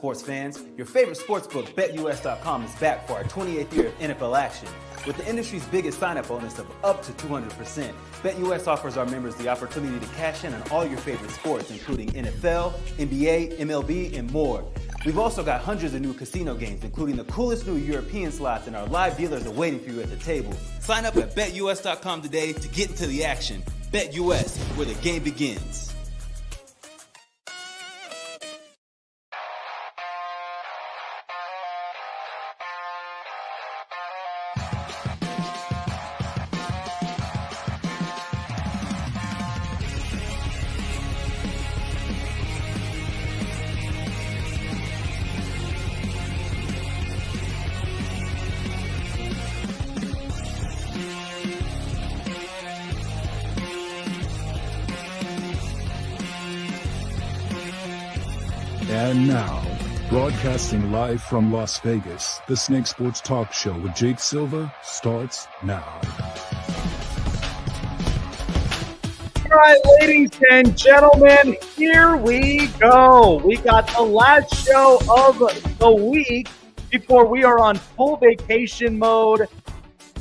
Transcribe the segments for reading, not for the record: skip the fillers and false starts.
sports fans. Your favorite sportsbook, BetUS.com, is back for our 28th year of NFL action. With the industry's biggest sign-up bonus of up to 200%, BetUS offers our members the opportunity to cash in on all your favorite sports, including NFL, NBA, MLB, and more. We've also got hundreds of new casino games, including the coolest new European slots, and our live dealers are waiting for you at the table. Sign up at BetUS.com today to get into the action. BetUS, where the game begins. And now, broadcasting live from Las Vegas, the Snake Sports Talk Show with Jake Silva starts now. All right, ladies and gentlemen, here we go. We got the last show of the week before we are on full vacation mode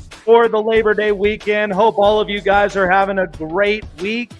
for the Labor Day weekend. Hope all of you guys are having a great week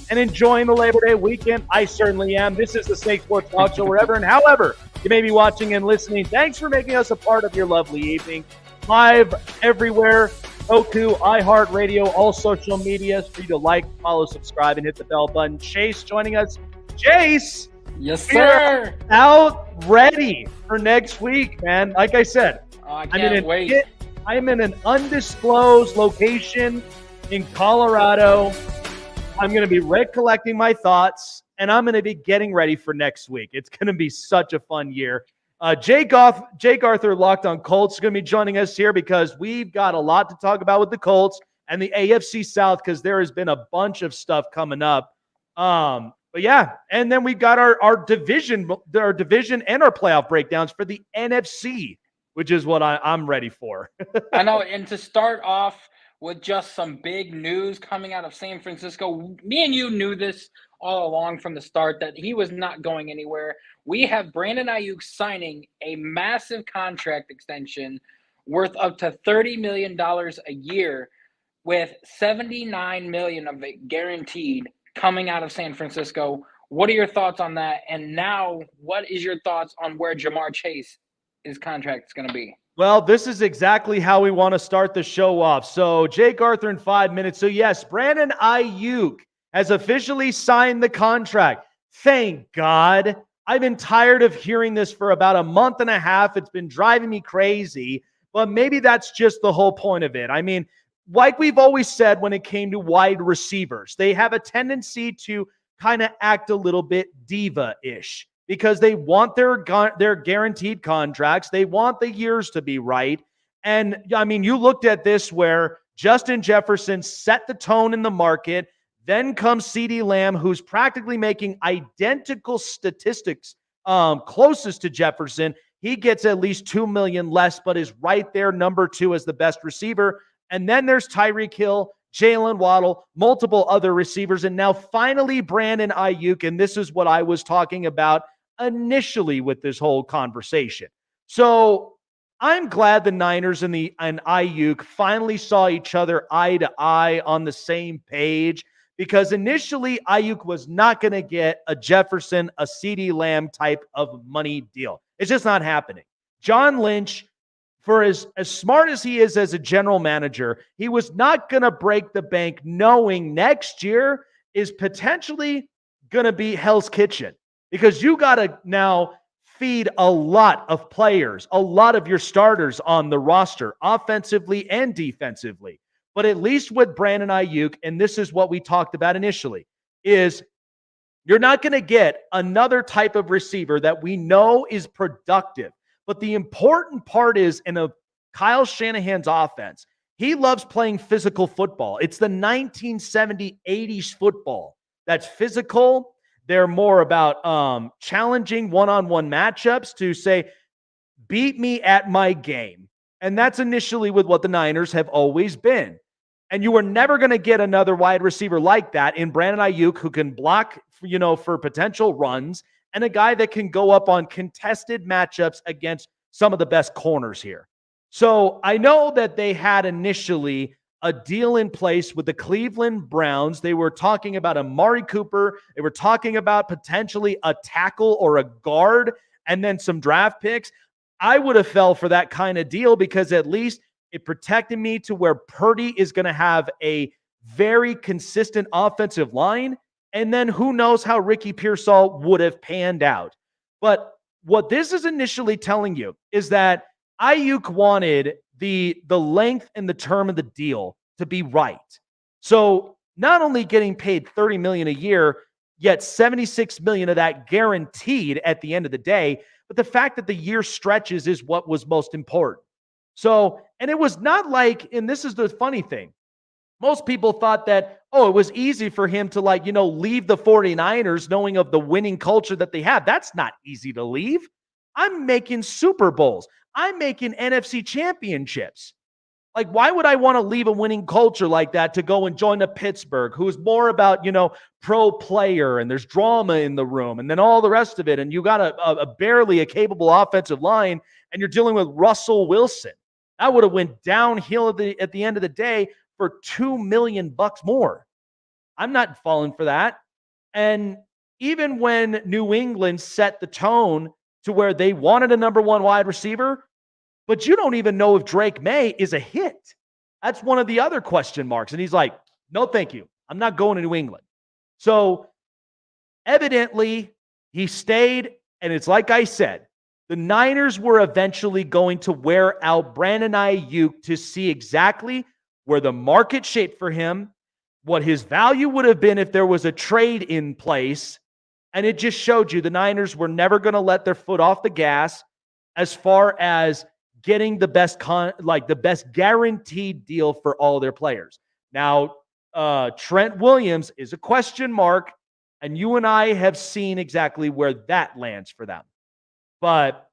and enjoying the Labor Day weekend. I certainly am. This is the Snake Sports Talk Show, wherever and however you may be watching and listening. Thanks for making us a part of your lovely evening. Live everywhere, Roku, iHeartRadio, all social media for you to like, follow, subscribe, and hit the bell button. Chase joining us. Chase! Yes, sir! Out ready for next week, man. Like I said, I can't wait. I'm in an undisclosed location in Colorado. I'm going to be recollecting my thoughts, and I'm going to be getting ready for next week. It's going to be such a fun year. Jake Arthur, Locked on Colts, is going to be joining us here because we've got a lot to talk about with the Colts and the AFC South because there has been a bunch of stuff coming up. But yeah, and then we've got our division and our playoff breakdowns for the NFC, which is what I'm ready for. I know, and to start off with just some big news coming out of San Francisco. Me and you knew this all along from the start that he was not going anywhere. We have Brandon Ayuk signing a massive contract extension worth up to $30 million a year with $79 million of it guaranteed coming out of San Francisco. What are your thoughts on that? And now, what is your thoughts on where Jamar Chase's contract is going to be? Well, this is exactly how we want to start the show off. So, Jake Arthur in 5 minutes. So, yes, Brandon Ayuk has officially signed the contract. Thank God. I've been tired of hearing this for about a month and a half. It's been driving me crazy, but maybe that's just the whole point of it. I mean, like we've always said when it came to wide receivers, they have a tendency to kind of act a little bit diva-ish, because they want their guaranteed contracts. They want the years to be right. And, I mean, you looked at this where Justin Jefferson set the tone in the market. Then comes CeeDee Lamb, who's practically making identical statistics closest to Jefferson. He gets at least $2 million less, but is right there, number 2 as the best receiver. And then there's Tyreek Hill, Jalen Waddle, multiple other receivers. And now finally Brandon Ayuk. And this is what I was talking about initially with this whole conversation. So I'm glad the Niners and Ayuk finally saw each other eye to eye on the same page, because initially Ayuk was not going to get a Jefferson, a CeeDee Lamb type of money deal. It's just not happening. John Lynch, for as smart as he is as a general manager, he was not going to break the bank knowing next year is potentially going to be Hell's Kitchen. Because you got to now feed a lot of players, a lot of your starters on the roster, offensively and defensively. But at least with Brandon Ayuk, and this is what we talked about initially, is you're not going to get another type of receiver that we know is productive. But the important part is, in a Kyle Shanahan's offense, he loves playing physical football. It's the 1970s, 80s football that's physical. They're more about challenging one-on-one matchups to say, beat me at my game. And that's initially with what the Niners have always been. And you were never going to get another wide receiver like that in Brandon Ayuk, who can block, for potential runs and a guy that can go up on contested matchups against some of the best corners here. So I know that they had initially a deal in place with the Cleveland Browns. They were talking about Amari Cooper. They were talking about potentially a tackle or a guard and then some draft picks. I would have fell for that kind of deal because at least it protected me to where Purdy is going to have a very consistent offensive line. And then who knows how Ricky Pearsall would have panned out. But what this is initially telling you is that Ayuk wanted the length and the term of the deal to be right. So not only getting paid $30 million a year, yet $76 million of that guaranteed at the end of the day, but the fact that the year stretches is what was most important. So, and it was not like, and this is the funny thing, most people thought that, it was easy for him to leave the 49ers knowing of the winning culture that they have. That's not easy to leave. I'm making Super Bowls. I'm making NFC championships. Like, why would I want to leave a winning culture like that to go and join a Pittsburgh, who's more about, pro player and there's drama in the room and then all the rest of it. And you got a barely a capable offensive line and you're dealing with Russell Wilson. That would have went downhill at the end of the day for $2 million more. I'm not falling for that. And even when New England set the tone to where they wanted a number one wide receiver, but you don't even know if Drake May is a hit. That's one of the other question marks. And he's like, no, thank you. I'm not going to New England. So evidently he stayed. And it's like I said, the Niners were eventually going to wear out Brandon Ayuk to see exactly where the market shaped for him, what his value would have been if there was a trade in place. And it just showed you the Niners were never going to let their foot off the gas as far as getting the best the best guaranteed deal for all their players. Now, Trent Williams is a question mark, and you and I have seen exactly where that lands for them. But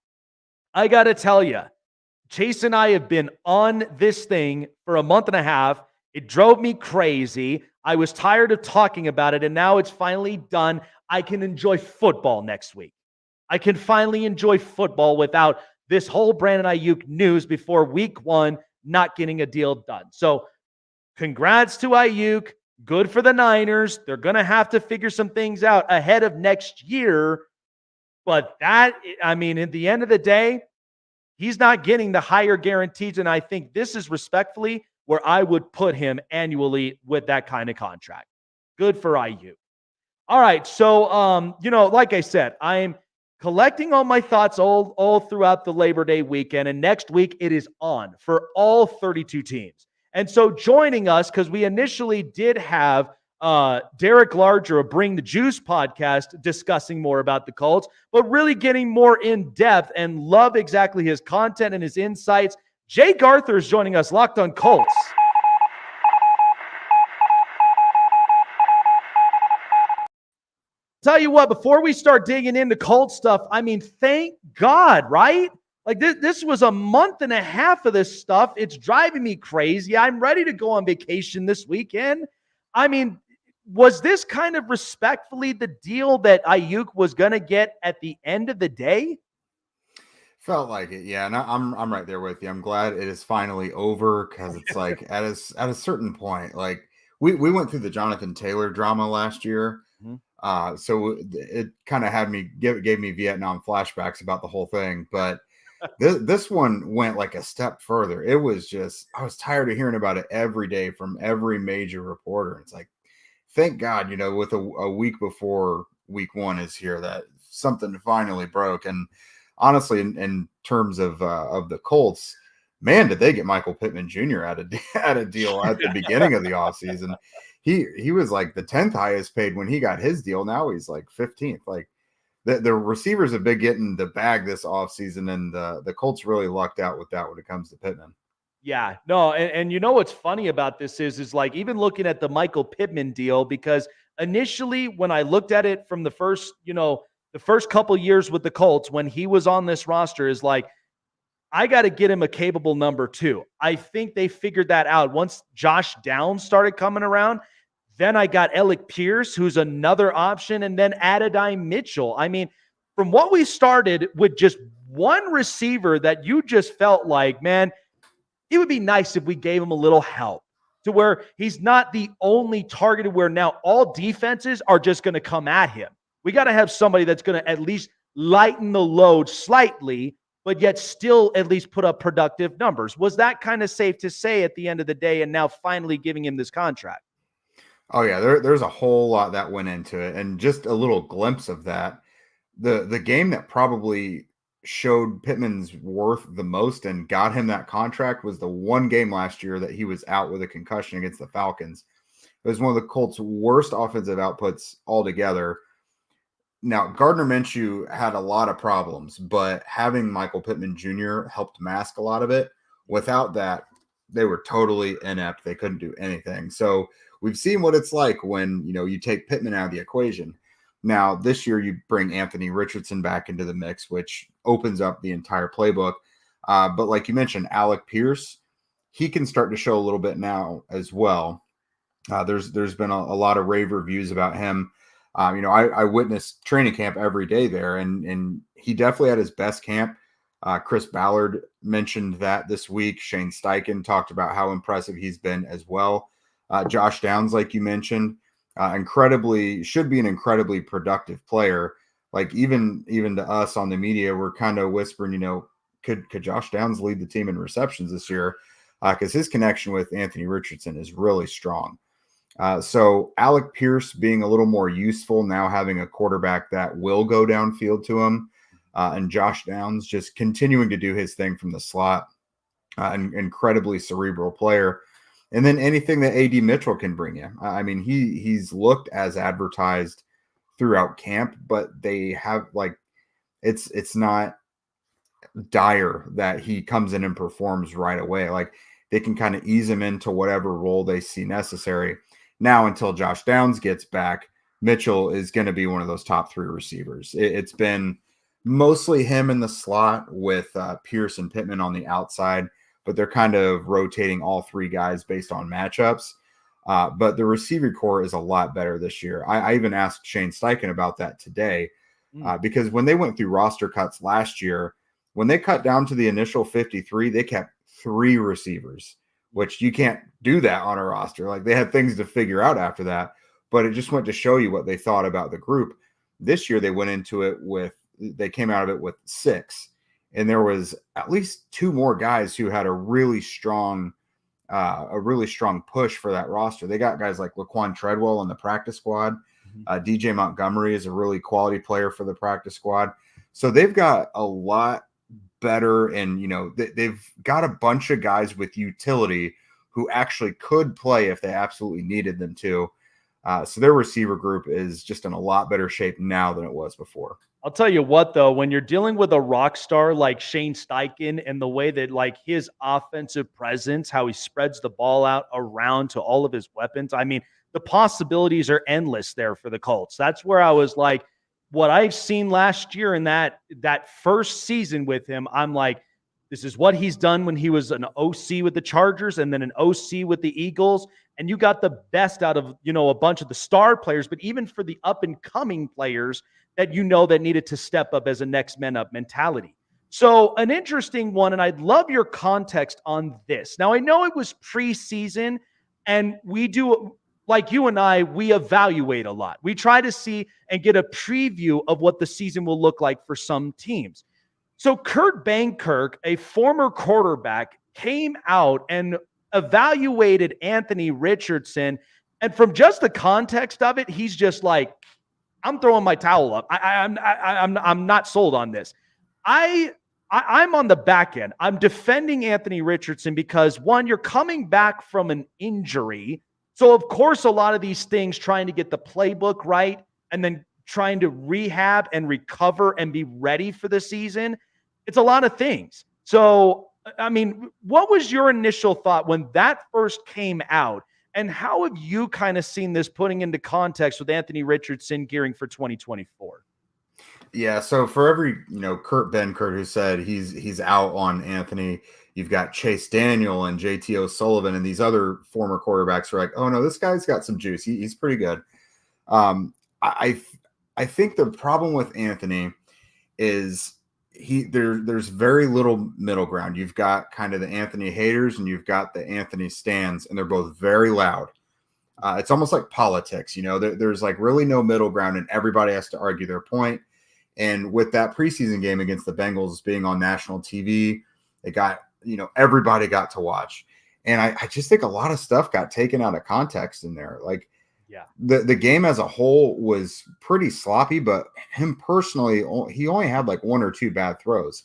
I got to tell you, Chase and I have been on this thing for a month and a half. It drove me crazy. I was tired of talking about it, and now it's finally done. I can enjoy football next week. I can finally enjoy football without this whole Brandon Ayuk news before week one, not getting a deal done. So congrats to Ayuk. Good for the Niners. They're going to have to figure some things out ahead of next year. But at the end of the day, he's not getting the higher guarantees. And I think this is respectfully where I would put him annually with that kind of contract. Good for Ayuk. All right. So, like I said, I'm collecting all my thoughts all throughout the Labor Day weekend. And next week it is on for all 32 teams. And so joining us, because we initially did have Derek Larger of Bring the Juice podcast discussing more about the Colts, but really getting more in depth and love exactly his content and his insights. Jake Arthur is joining us, Locked on Colts. Tell you what, before we start digging into Colts stuff, thank God, right? Like this was a month and a half of this stuff. It's driving me crazy. I'm ready to go on vacation this weekend. Was this kind of respectfully the deal that Ayuk was going to get at the end of the day? Felt like it, yeah. And I'm right there with you. I'm glad it is finally over because it's like at a certain point, like we went through the Jonathan Taylor drama last year. Mm-hmm. So it kind of had gave me Vietnam flashbacks about the whole thing. But this one went like a step further. It was just, I was tired of hearing about it every day from every major reporter. It's like, thank God, with a week before week one is here, that something finally broke. And honestly, in terms of the Colts, man, did they get Michael Pittman Jr. at a deal at the beginning of the offseason. He was like the 10th highest paid when he got his deal. Now he's like 15th. Like the receivers have been getting the bag this offseason, and the Colts really lucked out with that when it comes to Pittman. Yeah, no, and you know what's funny about this is like even looking at the Michael Pittman deal, because initially when I looked at it from the first couple years with the Colts when he was on this roster, is like, I got to get him a capable number two. I think they figured that out once Josh Downs started coming around. Then I got Alec Pierce, who's another option, and then Adonai Mitchell. from what we started with just one receiver that you just felt like, man, it would be nice if we gave him a little help to where he's not the only targeted, where now all defenses are just going to come at him. We got to have somebody that's going to at least lighten the load slightly, but yet still at least put up productive numbers. Was that kind of safe to say at the end of the day, and now finally giving him this contract? Oh yeah, there's a whole lot that went into it, and just a little glimpse of that. The game that probably showed Pittman's worth the most and got him that contract was the one game last year that he was out with a concussion against the Falcons. It was one of the Colts' worst offensive outputs altogether. Now, Gardner Minshew had a lot of problems, but having Michael Pittman Jr. helped mask a lot of it. Without that, they were totally inept. They couldn't do anything. So we've seen what it's like when, you take Pittman out of the equation. Now, this year you bring Anthony Richardson back into the mix, which opens up the entire playbook. But like you mentioned, Alec Pierce, he can start to show a little bit now as well. There's been a lot of rave reviews about him. I witnessed training camp every day there, and he definitely had his best camp. Chris Ballard mentioned that this week. Shane Steichen talked about how impressive he's been as well. Josh Downs, like you mentioned, should be an incredibly productive player. Like even to us on the media, we're kind of whispering, could Josh Downs lead the team in receptions this year? Because his connection with Anthony Richardson is really strong. So Alec Pierce being a little more useful now, having a quarterback that will go downfield to him, and Josh Downs just continuing to do his thing from the slot, an incredibly cerebral player. And then anything that AD Mitchell can bring you. I mean, he's looked as advertised throughout camp, but they have it's not dire that he comes in and performs right away. Like they can kind of ease him into whatever role they see necessary. Now, until Josh Downs gets back, Mitchell is going to be one of those top three receivers. It's been mostly him in the slot with Pierce and Pittman on the outside, but they're kind of rotating all three guys based on matchups. But the receiving core is a lot better this year. I even asked Shane Steichen about that today because when they went through roster cuts last year, when they cut down to the initial 53, they kept 3 receivers, which you can't do that on a roster. Like they had things to figure out after that, but it just went to show you what they thought about the group. This year, they came out of it with 6. And there was at least 2 more guys who had a really strong push for that roster. They got guys like Laquan Treadwell on the practice squad. DJ Montgomery is a really quality player for the practice squad. So they've got a lot better, and they've got a bunch of guys with utility who actually could play if they absolutely needed them to. So their receiver group is just in a lot better shape now than it was before. I'll tell you what, though, when you're dealing with a rock star like Shane Steichen and the way that his offensive presence, how he spreads the ball out around to all of his weapons, I mean, the possibilities are endless there for the Colts. That's where I was like, what I've seen last year in that first season with him, I'm like, this is what he's done when he was an OC with the Chargers and then an OC with the Eagles. And you got the best out of, a bunch of the star players, but even for the up and coming players that that needed to step up as a next man up mentality. So an interesting one, and I'd love your context on this. Now, I know it was preseason, and we do, like you and I, we evaluate a lot. We try to see and get a preview of what the season will look like for some teams. So Kurt Bankirk, a former quarterback, came out and evaluated Anthony Richardson. And from just the context of it, he's just like, I'm throwing my towel up. I'm not sold on this. I'm on the back end. I'm defending Anthony Richardson because, one, you're coming back from an injury. So, of course, a lot of these things, trying to get the playbook right and then trying to rehab and recover and be ready for the season, it's a lot of things. So, I mean, what was your initial thought when that first came out? And how have you kind of seen this putting into context with Anthony Richardson gearing for 2024? Yeah, so for every, Kurt Benkert who said he's out on Anthony, you've got Chase Daniel and JT O'Sullivan and these other former quarterbacks who are like, oh no, this guy's got some juice. He's pretty good. I think the problem with Anthony is there's very little middle ground. You've got kind of the Anthony haters and you've got the Anthony stans, and they're both very loud. It's almost like politics, there's like really no middle ground, and everybody has to argue their point. And with that preseason game against the Bengals being on national TV, it got, everybody got to watch. And I just think a lot of stuff got taken out of context in there. Like, yeah, the game as a whole was pretty sloppy, but him personally, he only had like one or two bad throws.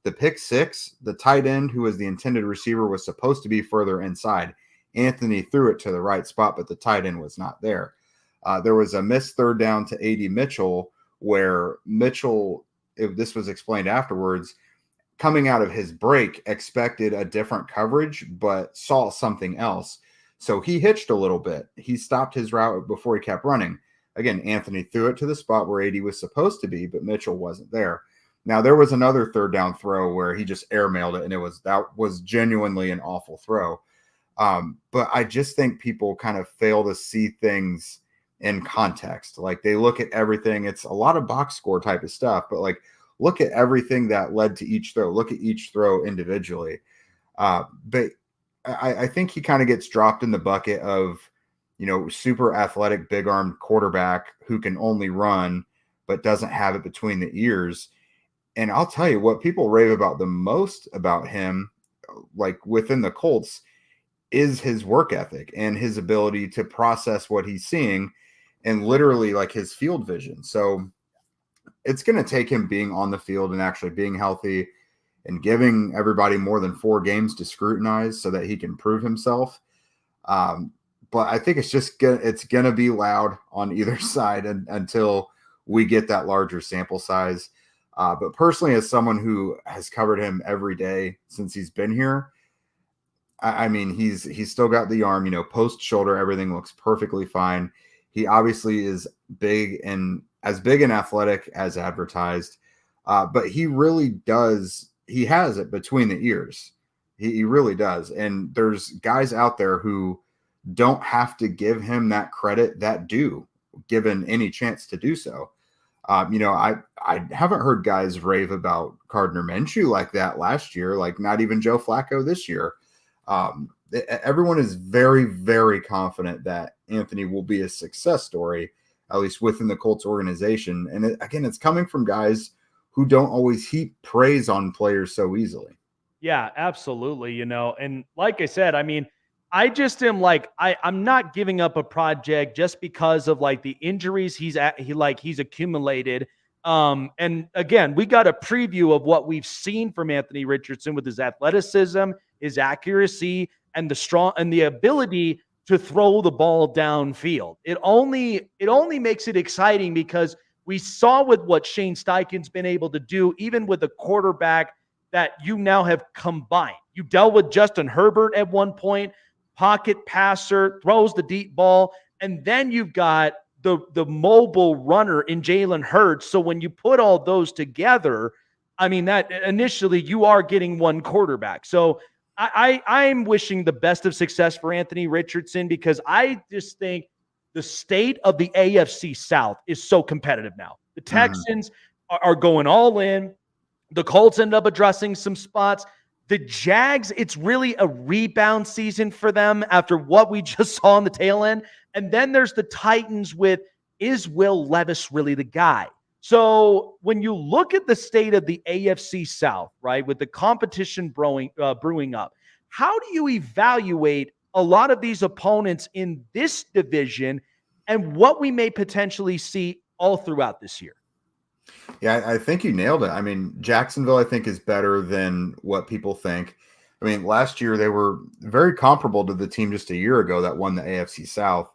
The pick six, the tight end, who was the intended receiver, was supposed to be further inside. Anthony threw it to the right spot, but the tight end was not there. There was a missed third down to A.D. Mitchell, where Mitchell, if this was explained afterwards, coming out of his break, expected a different coverage, but saw something else. So he hitched a little bit. He stopped his route before he kept running. Again, Anthony threw it to the spot where AD was supposed to be, but Mitchell wasn't there. Now, there was another third down throw where he just airmailed it, and that was genuinely an awful throw. But I just think people kind of fail to see things in context. Like, they look at everything. It's a lot of box score type of stuff, but like, look at everything that led to each throw. Look at each throw individually. But I think he kind of gets dropped in the bucket of, super athletic, big armed quarterback who can only run, but doesn't have it between the ears. And I'll tell you what people rave about the most about him, like within the Colts, is his work ethic and his ability to process what he's seeing and literally like his field vision. So it's going to take him being on the field and actually being healthy and giving everybody more than 4 games to scrutinize so that he can prove himself. But I think it's going to be loud on either side until we get that larger sample size. But personally, as someone who has covered him every day since he's been here, I mean, he's still got the arm, post shoulder, everything looks perfectly fine. He obviously is big and as big and athletic as advertised, but he really does. He has it between the ears. He really does. And there's guys out there who don't have to give him that credit that do, given any chance to do so. I haven't heard guys rave about Gardner Minshew like that last year, like not even Joe Flacco this year. Everyone is very, very confident that Anthony will be a success story, at least within the Colts organization. And it's coming from guys who don't always heap praise on players so easily. Yeah, absolutely. And like I said, I mean, I just am like, I'm not giving up a project just because of like the injuries he's accumulated. And again, we got a preview of what we've seen from Anthony Richardson with his athleticism, his accuracy, and the ability to throw the ball downfield. It only makes it exciting because we saw with what Shane Steichen's been able to do, even with a quarterback that you now have combined. You dealt with Justin Herbert at one point, pocket passer, throws the deep ball, and then you've got the mobile runner in Jalen Hurts. So when you put all those together, I mean, that initially you are getting one quarterback. So I'm wishing the best of success for Anthony Richardson because I just think the state of the AFC South is so competitive now. The Texans are going all in. The Colts end up addressing some spots. The Jags, it's really a rebound season for them after what we just saw on the tail end. And then there's the Titans is Will Levis really the guy? So when you look at the state of the AFC South, right, with the competition brewing up, how do you evaluate a lot of these opponents in this division and what we may potentially see all throughout this year? Yeah, I think you nailed it. I mean, Jacksonville, I think, is better than what people think. I mean, last year they were very comparable to the team just a year ago that won the AFC South,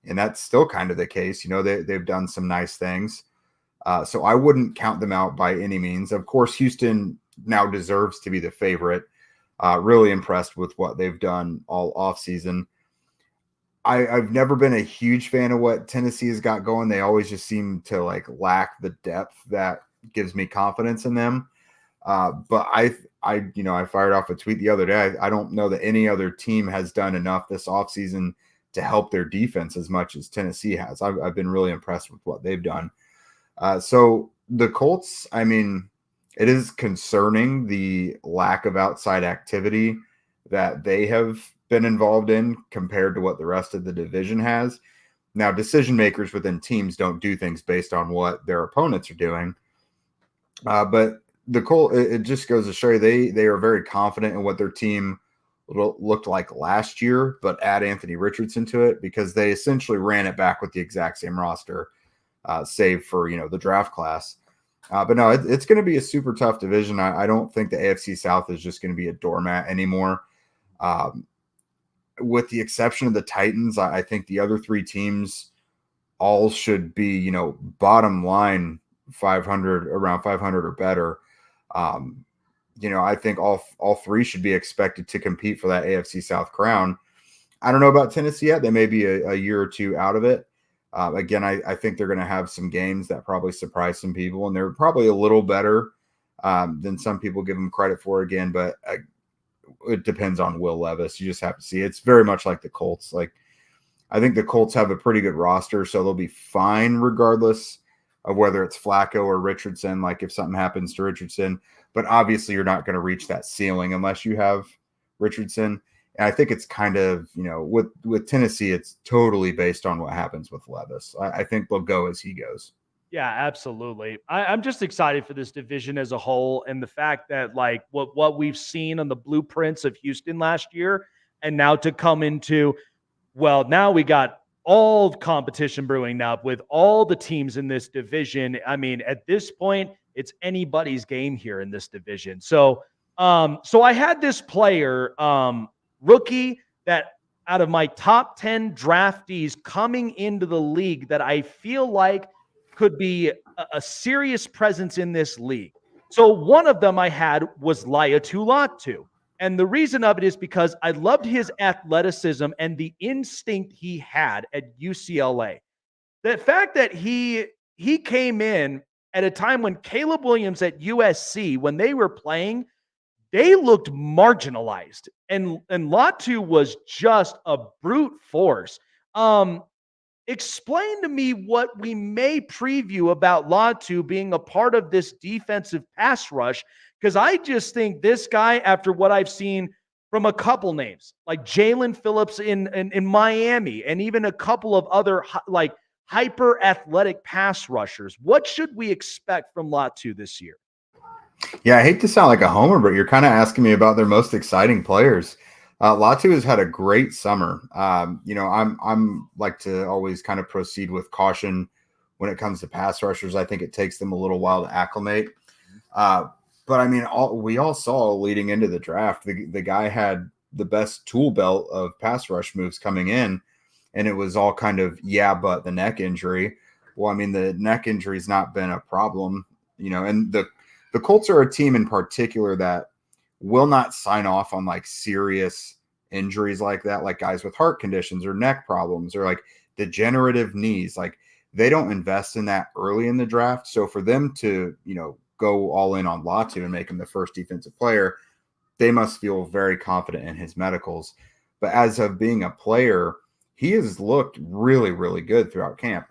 and that's still kind of the case. They've done some nice things. So I wouldn't count them out by any means. Of course, Houston now deserves to be the favorite. Really impressed with what they've done all offseason. I've never been a huge fan of what Tennessee has got going. They always just seem to lack the depth that gives me confidence in them. But I fired off a tweet the other day. I don't know that any other team has done enough this offseason to help their defense as much as Tennessee has. I've been really impressed with what they've done. So the Colts, I mean, it is concerning the lack of outside activity that they have been involved in compared to what the rest of the division has. Now, decision makers within teams don't do things based on what their opponents are doing. But the Colts, it just goes to show you they are very confident in what their team looked like last year, but add Anthony Richardson to it because they essentially ran it back with the exact same roster, save for the draft class. But no, it's going to be a super tough division. I don't think the AFC South is just going to be a doormat anymore. With the exception of the Titans, I think the other three teams all should be, bottom line 500, around 500 or better. I think all three should be expected to compete for that AFC South crown. I don't know about Tennessee yet. They may be a year or two out of it. Again, I think they're going to have some games that probably surprise some people, and they're probably a little better than some people give them credit for again, but it depends on Will Levis. You just have to see. It's very much like the Colts. Like, I think the Colts have a pretty good roster, so they'll be fine regardless of whether it's Flacco or Richardson, like if something happens to Richardson. But obviously you're not going to reach that ceiling unless you have Richardson. And I think it's kind of, with Tennessee, it's totally based on what happens with Levis. I think they'll go as he goes. Yeah, absolutely. I'm just excited for this division as a whole, and the fact that like what we've seen on the blueprints of Houston last year, and now to come into, well, now we got all competition brewing up with all the teams in this division. I mean, at this point, it's anybody's game here in this division. So I had this player, rookie, that out of my top 10 draftees coming into the league that I feel like could be a serious presence in this league. So one of them I had was Laiatu Latu. And the reason of it is because I loved his athleticism and the instinct he had at UCLA. The fact that he came in at a time when Caleb Williams at USC, when they were playing, they looked marginalized. And Latu was just a brute force. Explain to me what we may preview about Latu being a part of this defensive pass rush, because I just think this guy, after what I've seen from a couple names, like Jalen Phillips in Miami, and even a couple of other like hyper athletic pass rushers, what should we expect from Latu this year? Yeah, I hate to sound like a homer, but you're kind of asking me about their most exciting players. Latu has had a great summer. I'm like to always kind of proceed with caution when it comes to pass rushers. I think it takes them a little while to acclimate. But I mean, we all saw leading into the draft, the guy had the best tool belt of pass rush moves coming in, and it was all kind of, but the neck injury. Well, I mean, the neck injury has not been a problem, and the Colts are a team in particular that will not sign off on like serious injuries like that, like guys with heart conditions or neck problems or like degenerative knees. Like, they don't invest in that early in the draft. So for them to, go all in on Latu and make him the first defensive player, they must feel very confident in his medicals. But as of being a player, he has looked really, really good throughout camp.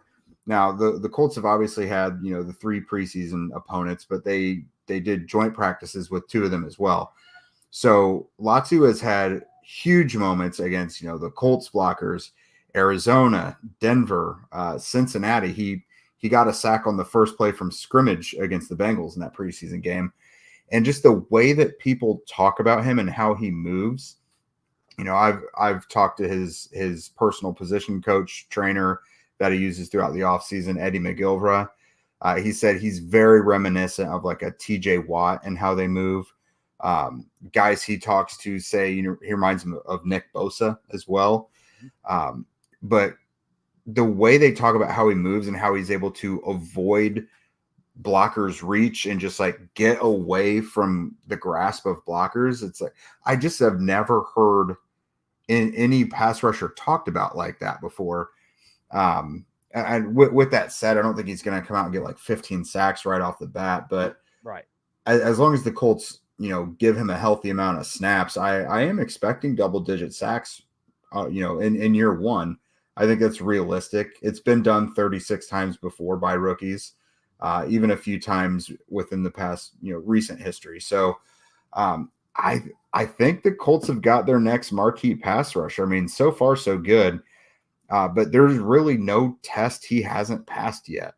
Now, the Colts have obviously had, the 3 preseason opponents, but they did joint practices with 2 of them as well. So Latu has had huge moments against, the Colts blockers, Arizona, Denver, Cincinnati. He got a sack on the first play from scrimmage against the Bengals in that preseason game. And just the way that people talk about him and how he moves, I've talked to his personal position coach, trainer that he uses throughout the offseason, Eddie McGilvra. He said he's very reminiscent of like a TJ Watt and how they move. Guys he talks to say, he reminds him of Nick Bosa as well. But the way they talk about how he moves and how he's able to avoid blockers' reach and just like get away from the grasp of blockers, it's like, I just have never heard in any pass rusher talked about like that before. And with that said, I don't think he's going to come out and get like 15 sacks right off the bat, but right, as long as the Colts, give him a healthy amount of snaps, I am expecting double-digit sacks, in year one. I think that's realistic. It's been done 36 times before by rookies. even a few times within the past, recent history. So I think the Colts have got their next marquee pass rusher. I mean, so far so good, but there's really no test he hasn't passed yet.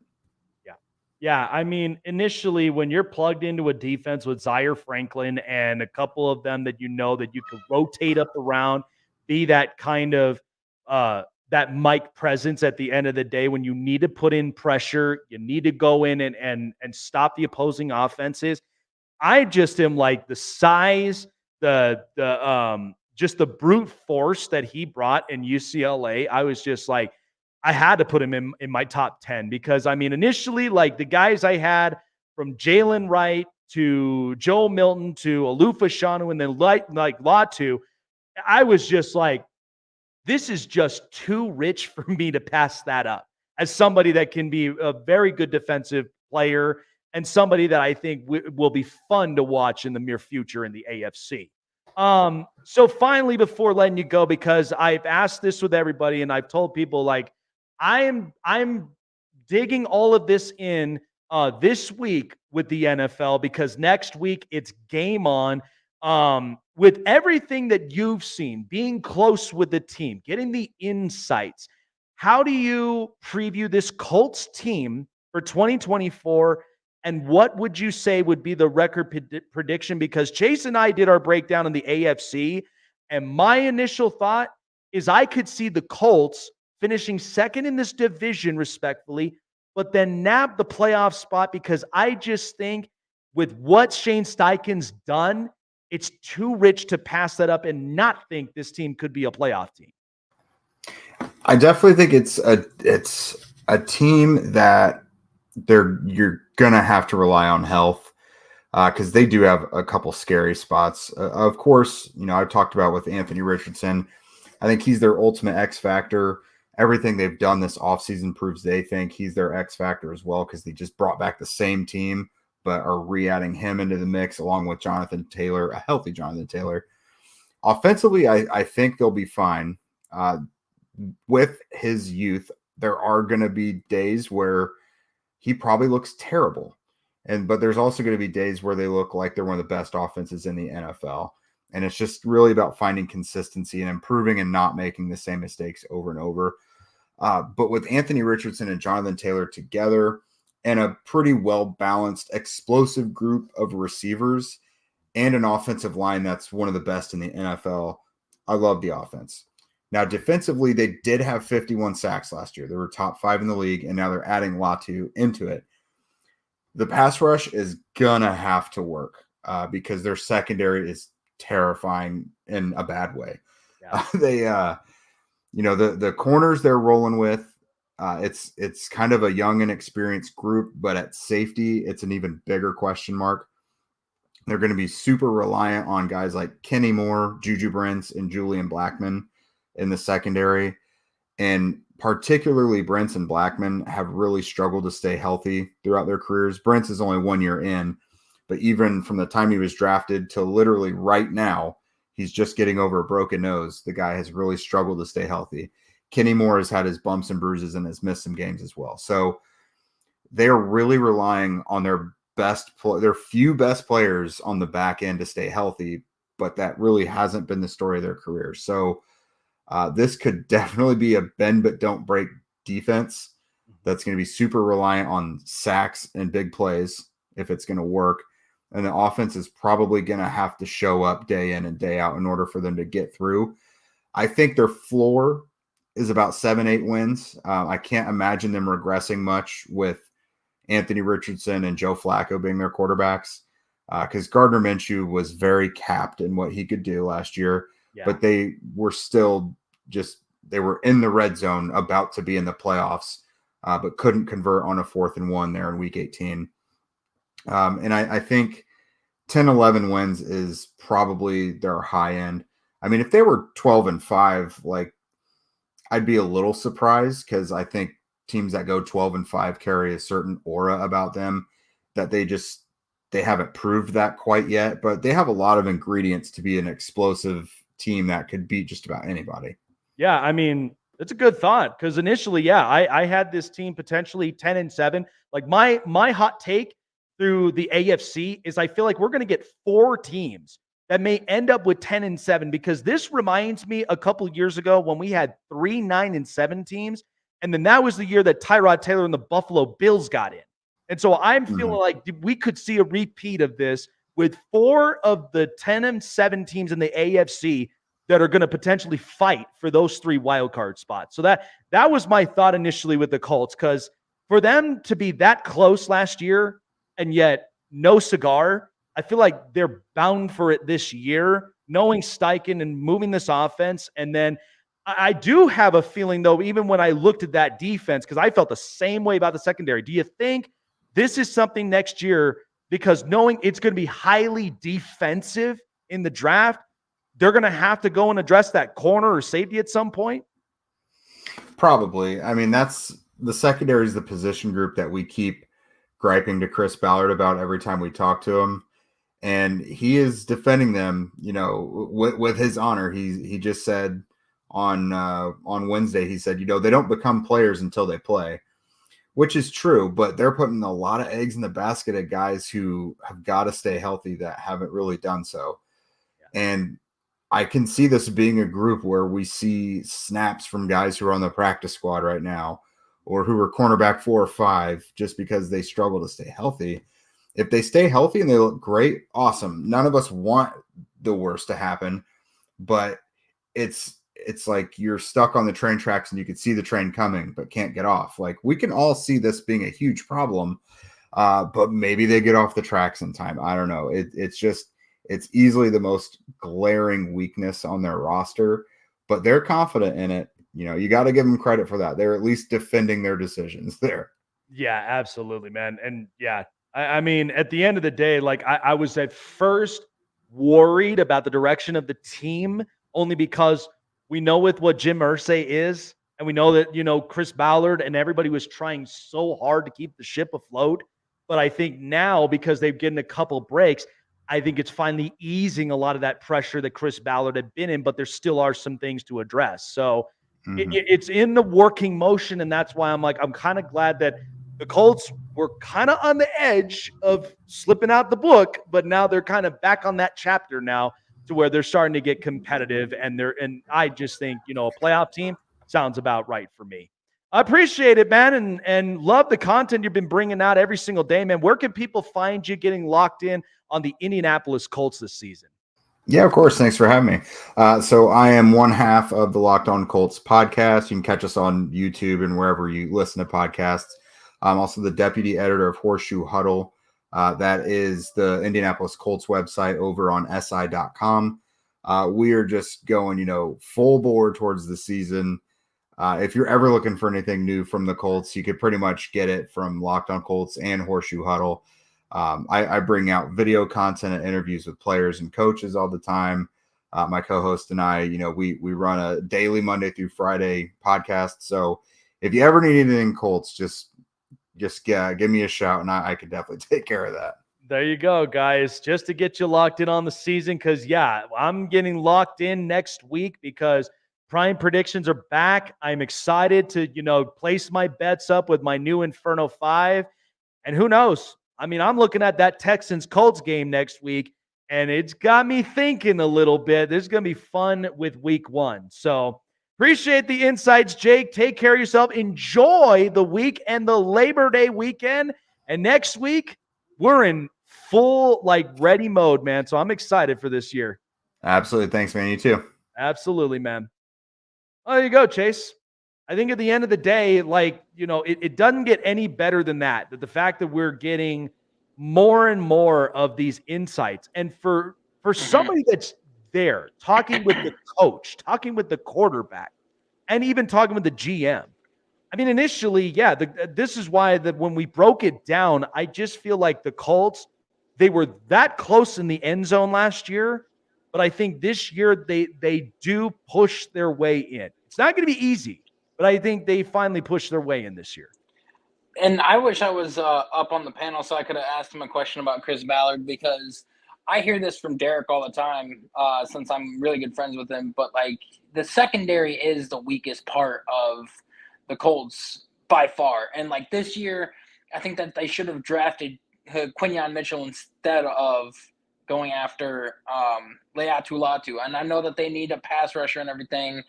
Yeah, I mean, initially, when you're plugged into a defense with Zaire Franklin and a couple of them that that you could rotate up around, be that kind of that Mike presence at the end of the day when you need to put in pressure, you need to go in and stop the opposing offenses. I just am like the size, the just the brute force that he brought in UCLA. I was just like, I had to put him in my top 10 because I mean, initially, like the guys I had from Jalen Wright to Joe Milton to Alufa Shanu and then like Latu, I was just like, this is just too rich for me to pass that up as somebody that can be a very good defensive player and somebody that I think will be fun to watch in the near future in the AFC. So finally, before letting you go, because I've asked this with everybody and I've told people like, I'm digging all of this in this week with the NFL because next week it's game on. With everything that you've seen, being close with the team, getting the insights, how do you preview this Colts team for 2024? And what would you say would be the record prediction? Because Chase and I did our breakdown in the AFC, and my initial thought is I could see the Colts finishing second in this division respectfully, but then nab the playoff spot because I just think with what Shane Steichen's done, it's too rich to pass that up and not think this team could be a playoff team. I definitely think it's a team that you're gonna have to rely on health because they do have a couple scary spots. Of course, I've talked about with Anthony Richardson. I think he's their ultimate X factor. Everything they've done this offseason proves they think he's their X factor as well because they just brought back the same team but are re-adding him into the mix along with Jonathan Taylor, a healthy Jonathan Taylor. Offensively, I think they'll be fine. With his youth, there are going to be days where he probably looks terrible. But there's also going to be days where they look like they're one of the best offenses in the NFL. And it's just really about finding consistency and improving and not making the same mistakes over and over. But with Anthony Richardson and Jonathan Taylor together and a pretty well-balanced, explosive group of receivers and an offensive line that's one of the best in the NFL, I love the offense. Now, defensively, they did have 51 sacks last year. They were top 5 in the league, and now they're adding Latu into it. The pass rush is going to have to work because their secondary is terrifying in a bad way. Yeah. The corners they're rolling with, it's kind of a young and experienced group, but at safety, it's an even bigger question mark. They're going to be super reliant on guys like Kenny Moore, Juju Brents, and Julian Blackmon in the secondary. And particularly Brents and Blackmon have really struggled to stay healthy throughout their careers. Brents is only 1 year in, but even from the time he was drafted to literally right now, he's just getting over a broken nose. The guy has really struggled to stay healthy. Kenny Moore has had his bumps and bruises and has missed some games as well. So they're really relying on their few best players on the back end to stay healthy, but that really hasn't been the story of their career. So this could definitely be a bend but don't break defense that's going to be super reliant on sacks and big plays if it's going to work. And the offense is probably going to have to show up day in and day out in order for them to get through. I think their floor is about 7-8 wins. I can't imagine them regressing much with Anthony Richardson and Joe Flacco being their quarterbacks because Gardner Minshew was very capped in what he could do last year. Yeah. But they were still they were in the red zone about to be in the playoffs, but couldn't convert on a 4th and 1 there in week 18. And I think 10-11 wins is probably their high end. I mean, if they were 12-5, like I'd be a little surprised because I think teams that go 12-5 carry a certain aura about them that they haven't proved that quite yet, but they have a lot of ingredients to be an explosive team that could beat just about anybody. Yeah, I mean, That's a good thought because initially, yeah, I had this team potentially 10-7. Like my hot take through the AFC is I feel like we're going to get 4 teams that may end up with 10-7 because this reminds me a couple years ago when we had 3 9-7 teams, and then that was the year that Tyrod Taylor and the Buffalo Bills got in. And so I'm feeling like we could see a repeat of this with 4 of the 10-7 teams in the AFC that are going to potentially fight for those 3 wild card spots. So that was my thought initially with the Colts, because for them to be that close last year and yet no cigar, I feel like they're bound for it this year, knowing Steichen and moving this offense. And then I do have a feeling, though, even when I looked at that defense, because I felt the same way about the secondary. Do you think this is something next year, because knowing it's going to be highly defensive in the draft, they're going to have to go and address that corner or safety at some point? Probably. I mean, that's the secondary is the position group that we keep griping to Chris Ballard about every time we talk to him. And he is defending them, with his honor. He just said on Wednesday, he said, they don't become players until they play, which is true, but they're putting a lot of eggs in the basket of guys who have got to stay healthy that haven't really done so. Yeah. And I can see this being a group where we see snaps from guys who are on the practice squad right now or who are cornerback 4 or 5 just because they struggle to stay healthy. If they stay healthy and they look great, awesome. None of us want the worst to happen, but it's like you're stuck on the train tracks and you can see the train coming but can't get off. Like, we can all see this being a huge problem, but maybe they get off the tracks in time. I don't know. It's easily the most glaring weakness on their roster, but they're confident in it. You got to give them credit for that. They're at least defending their decisions there. Yeah, absolutely, man. And yeah, I mean, at the end of the day, like I was at first worried about the direction of the team, only because we know with what Jim Irsay is, and we know that, Chris Ballard and everybody was trying so hard to keep the ship afloat. But I think now, because they've gotten a couple breaks, I think it's finally easing a lot of that pressure that Chris Ballard had been in, but there still are some things to address. So it's in the working motion, and that's why I'm kind of glad that the Colts were kind of on the edge of slipping out the book, but now they're kind of back on that chapter now to where they're starting to get competitive, and I just think, a playoff team sounds about right for me. I appreciate it, man, and love the content you've been bringing out every single day, man. Where can people find you getting locked in on the Indianapolis Colts this season? Yeah, of course. Thanks for having me. So I am one half of the Locked On Colts podcast. You can catch us on YouTube and wherever you listen to podcasts. I'm also the deputy editor of Horseshoe Huddle. That is the Indianapolis Colts website over on si.com. We are just going, full bore towards the season. If you're ever looking for anything new from the Colts, you could pretty much get it from Locked On Colts and Horseshoe Huddle. I bring out video content and interviews with players and coaches all the time. My co-host and I, we run a daily Monday through Friday podcast. So if you ever need anything Colts, just give me a shout, and I could definitely take care of that. There you go, guys. Just to get you locked in on the season, because, yeah, I'm getting locked in next week because Prime predictions are back. I'm excited to, place my bets up with my new Inferno 5. And who knows? I mean, I'm looking at that Texans-Colts game next week, and it's got me thinking a little bit. This is going to be fun with week 1. So appreciate the insights, Jake. Take care of yourself. Enjoy the week and the Labor Day weekend. And next week, we're in full, ready mode, man. So I'm excited for this year. Absolutely. Thanks, man. You too. Absolutely, man. Oh, there you go, Chase. I think at the end of the day, it doesn't get any better than that. That the fact that we're getting more and more of these insights. And for somebody that's there, talking with the coach, talking with the quarterback, and even talking with the GM. I mean, initially, yeah, this is why when we broke it down, I just feel like the Colts, they were that close in the end zone last year, but I think this year they do push their way in. It's not going to be easy, but I think they finally pushed their way in this year. And I wish I was up on the panel so I could have asked him a question about Chris Ballard, because I hear this from Derek all the time, since I'm really good friends with him, but like the secondary is the weakest part of the Colts by far. And like this year, I think that they should have drafted Quinyon Mitchell instead of going after Leatu Latu. And I know that they need a pass rusher and everything,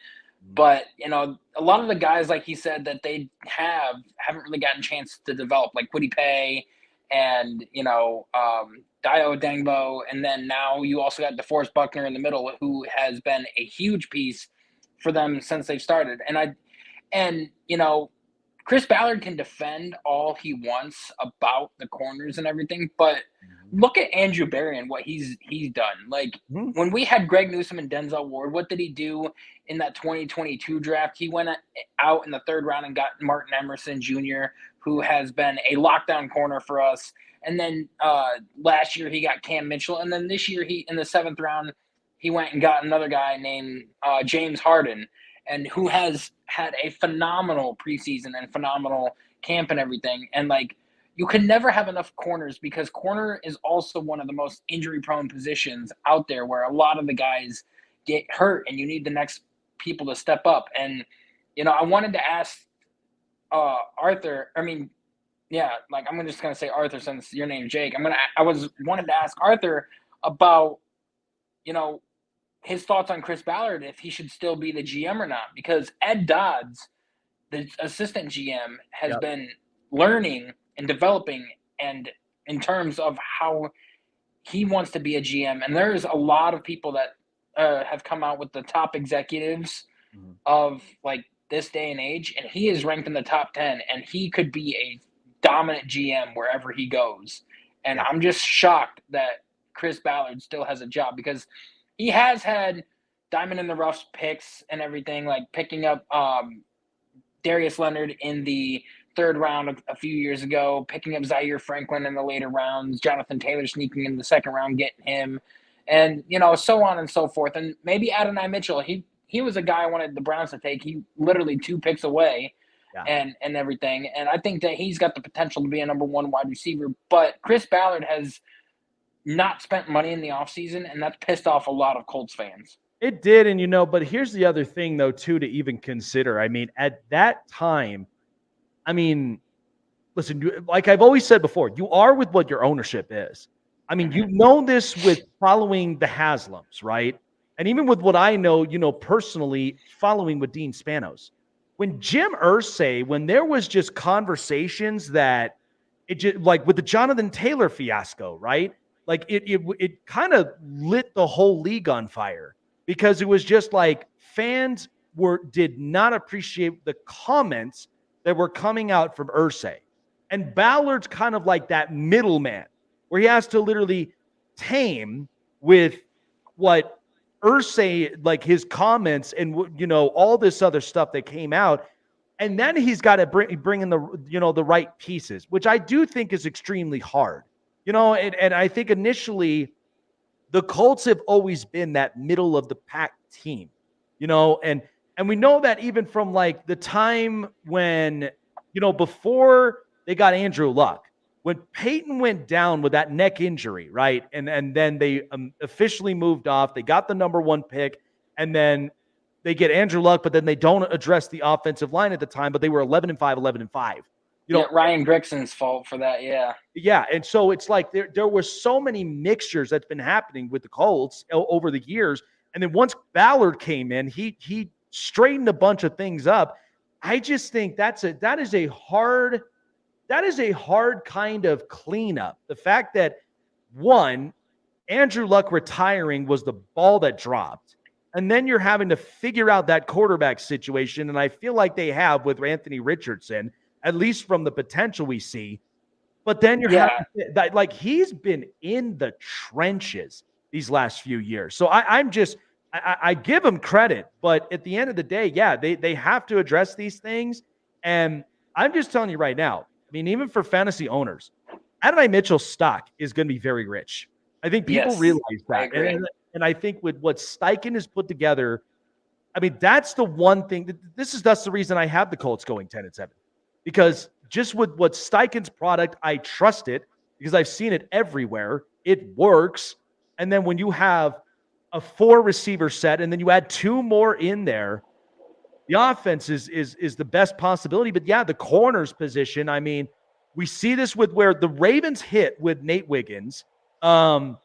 but you know, a lot of the guys, like he said, that they haven't really gotten a chance to develop, like Kwity Paye and Dio Dengbo, and then now you also got DeForest Buckner in the middle, who has been a huge piece for them since they've started. And Chris Ballard can defend all he wants about the corners and everything, but look at Andrew Berry and what he's done. Like when we had Greg Newsome and Denzel Ward, what did he do in that 2022 draft? He went out in the third round and got Martin Emerson Jr., who has been a lockdown corner for us. And then last year he got Cam Mitchell, and then this year in the seventh round he went and got another guy named James Harden, and who has had a phenomenal preseason and phenomenal camp and everything. And like, you can never have enough corners, because corner is also one of the most injury-prone positions out there, where a lot of the guys get hurt, and you need the next people to step up. And I wanted to ask Arthur. I mean, yeah, like I'm just gonna say Arthur since your name's Jake. Wanted to ask Arthur about his thoughts on Chris Ballard, if he should still be the GM or not, because Ed Dodds, the assistant GM, has been learning and developing, and in terms of how he wants to be a GM. And there's a lot of people that have come out with the top executives of like this day and age, and he is ranked in the top 10, and he could be a dominant GM wherever he goes. And I'm just shocked that Chris Ballard still has a job, because he has had diamond in the rough picks and everything, like picking up Darius Leonard in the third round a few years ago, picking up Zaire Franklin in the later rounds, Jonathan Taylor sneaking in the second round, getting him, and so on and so forth. And maybe Adonai Mitchell, he was a guy I wanted the Browns to take. He literally 2 picks away, and everything. And I think that he's got the potential to be a number 1 wide receiver. But Chris Ballard has not spent money in the offseason, and that's pissed off a lot of Colts fans. It did, and but here's the other thing, though, too, to even consider. I mean, at that time, listen, like I've always said before, you are with what your ownership is. I mean, this with following the Haslams, right? And even with what I know, personally, following with Dean Spanos. When Jim Irsay, when there was just conversations that it just, like with the Jonathan Taylor fiasco, right? Like it kind of lit the whole league on fire, because it was just like fans did not appreciate the comments that were coming out from Irsay. And Ballard's kind of like that middleman, where he has to literally tame with what Irsay, like his comments and all this other stuff that came out. And then he's got to bring in the right pieces, which I do think is extremely hard. And I think initially the Colts have always been that middle of the pack team, and we know that even from like the time when, before they got Andrew Luck, when Peyton went down with that neck injury, right? And then they officially moved off. They got the number 1 pick, and then they get Andrew Luck, but then they don't address the offensive line at the time, but they were 11-5. Ryan Grixon's fault for that, yeah. Yeah, and so it's like there were so many mixtures that's been happening with the Colts over the years, and then once Ballard came in, he straightened a bunch of things up. I just think that is a hard kind of cleanup. The fact that, one, Andrew Luck retiring was the ball that dropped, and then you're having to figure out that quarterback situation, and I feel like they have with Anthony Richardson, at least from the potential we see. But then you're having that, like, he's been in the trenches these last few years. So I give him credit, but at the end of the day, they have to address these things. And I'm just telling you right now, even for fantasy owners, Adonai Mitchell's stock is going to be very rich. I think people realize that. And I think with what Steichen has put together, that's the one thing. That's the reason I have the Colts going 10-7. Because just with what Steichen's product, I trust it because I've seen it everywhere. It works. And then when you have a 4 receiver set and then you add 2 more in there, the offense is the best possibility. But yeah, the corners position, I mean, we see this with where the Ravens hit with Nate Wiggins. And,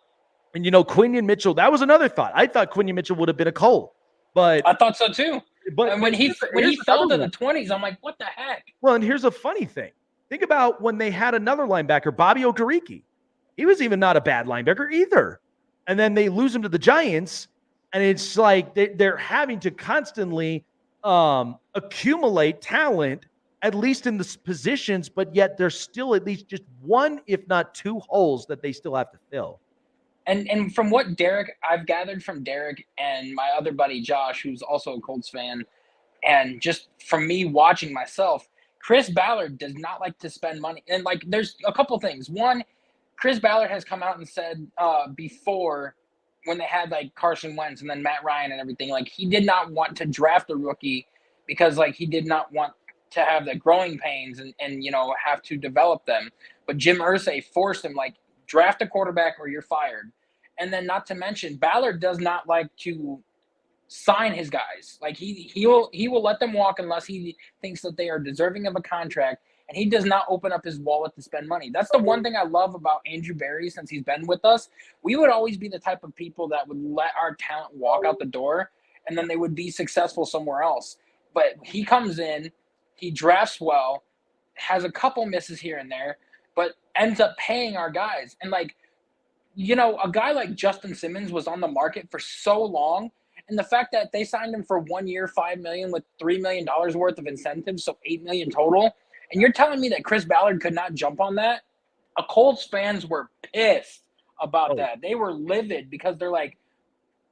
Quinion Mitchell, that was another thought. I thought Quinion Mitchell would have been a Colt. But I thought so too. But and when he fell to the 20s, I'm like, what the heck? Well, and here's a funny thing. Think about when they had another linebacker, Bobby Okereke. He was even not a bad linebacker either. And then they lose him to the Giants, and it's like they're having to constantly accumulate talent, at least in the positions, but yet there's still at least just 1, if not 2 holes that they still have to fill. And from what I've gathered from Derek and my other buddy Josh, who's also a Colts fan, and just from me watching myself, Chris Ballard does not like to spend money. And there's a couple things. One, Chris Ballard has come out and said before, when they had Carson Wentz and then Matt Ryan and everything, he did not want to draft a rookie because he did not want to have the growing pains and have to develop them. But Jim Irsay forced him draft a quarterback or you're fired. And then not to mention, Ballard does not like to sign his guys. He will let them walk unless he thinks that they are deserving of a contract, and he does not open up his wallet to spend money. That's the one thing I love about Andrew Berry since he's been with us. We would always be the type of people that would let our talent walk out the door, and then they would be successful somewhere else. But he comes in, he drafts well, has a couple misses here and there, but ends up paying our guys. And a guy like Justin Simmons was on the market for so long, and the fact that they signed him for 1 year, $5 million with $3 million worth of incentives, so $8 million total. And you're telling me that Chris Ballard could not jump on that? Colts fans were pissed about that. They were livid because they're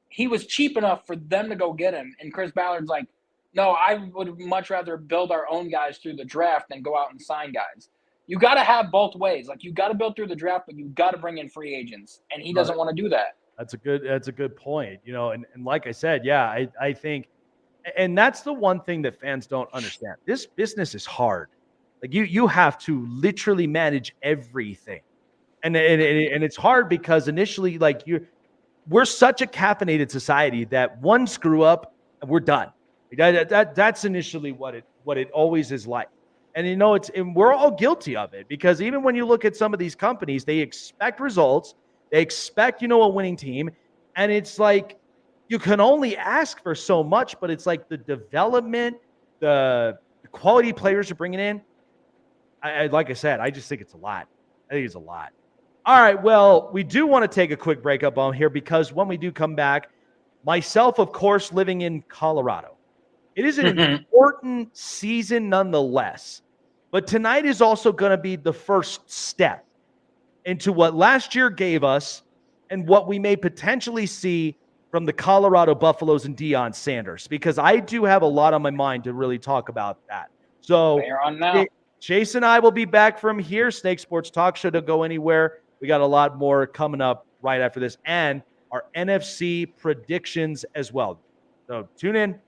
he was cheap enough for them to go get him. And Chris Ballard's no, I would much rather build our own guys through the draft than go out and sign guys. You got to have both ways. You got to build through the draft, but you got to bring in free agents. And he doesn't want to do that. That's a good point. And like I said, yeah, I think, and that's the one thing that fans don't understand. This business is hard. You have to literally manage everything. And it's hard because initially, we're such a caffeinated society that one screw up and we're done. That's initially what it always is like. And and we're all guilty of it because even when you look at some of these companies, they expect results, they expect, a winning team. And it's you can only ask for so much, but it's the development, the quality players you're bringing in. Like I said, I just think it's a lot. I think it's a lot. All right, well, we do want to take a quick break up on here because when we do come back, myself, of course, living in Colorado, it is an important season nonetheless. But tonight is also going to be the first step into what last year gave us and what we may potentially see from the Colorado Buffaloes and Deion Sanders, because I do have a lot on my mind to really talk about that. So they're on now. Chase and I will be back from here. Snake Sports Talk Show. Don't go anywhere. We got a lot more coming up right after this and our NFC predictions as well. So tune in.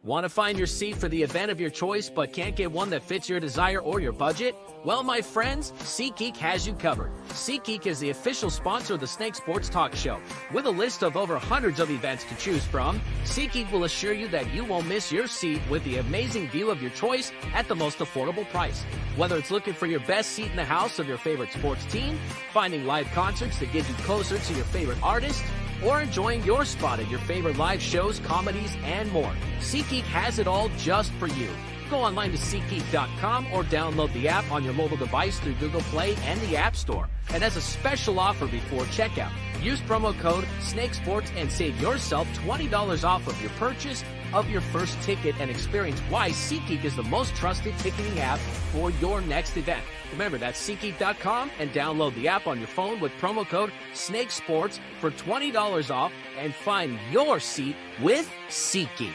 Want to find your seat for the event of your choice but can't get one that fits your desire or your budget? Well, my friends, SeatGeek has you covered. SeatGeek is the official sponsor of the Snake Sports Talk Show. With a list of over hundreds of events to choose from, SeatGeek will assure you that you won't miss your seat with the amazing view of your choice at the most affordable price. Whether it's looking for your best seat in the house of your favorite sports team, finding live concerts that get you closer to your favorite artist, or enjoying your spot at your favorite live shows, comedies, and more, SeatGeek has it all just for you. Go online to SeatGeek.com or download the app on your mobile device through Google Play and the App Store. And as a special offer before checkout, use promo code SNAKESPORTS and save yourself $20 off of your purchase of your first ticket and experience why SeatGeek is the most trusted ticketing app for your next event. Remember, that's SeatGeek.com and download the app on your phone with promo code SNAKESPORTS for $20 off and find your seat with SeatGeek.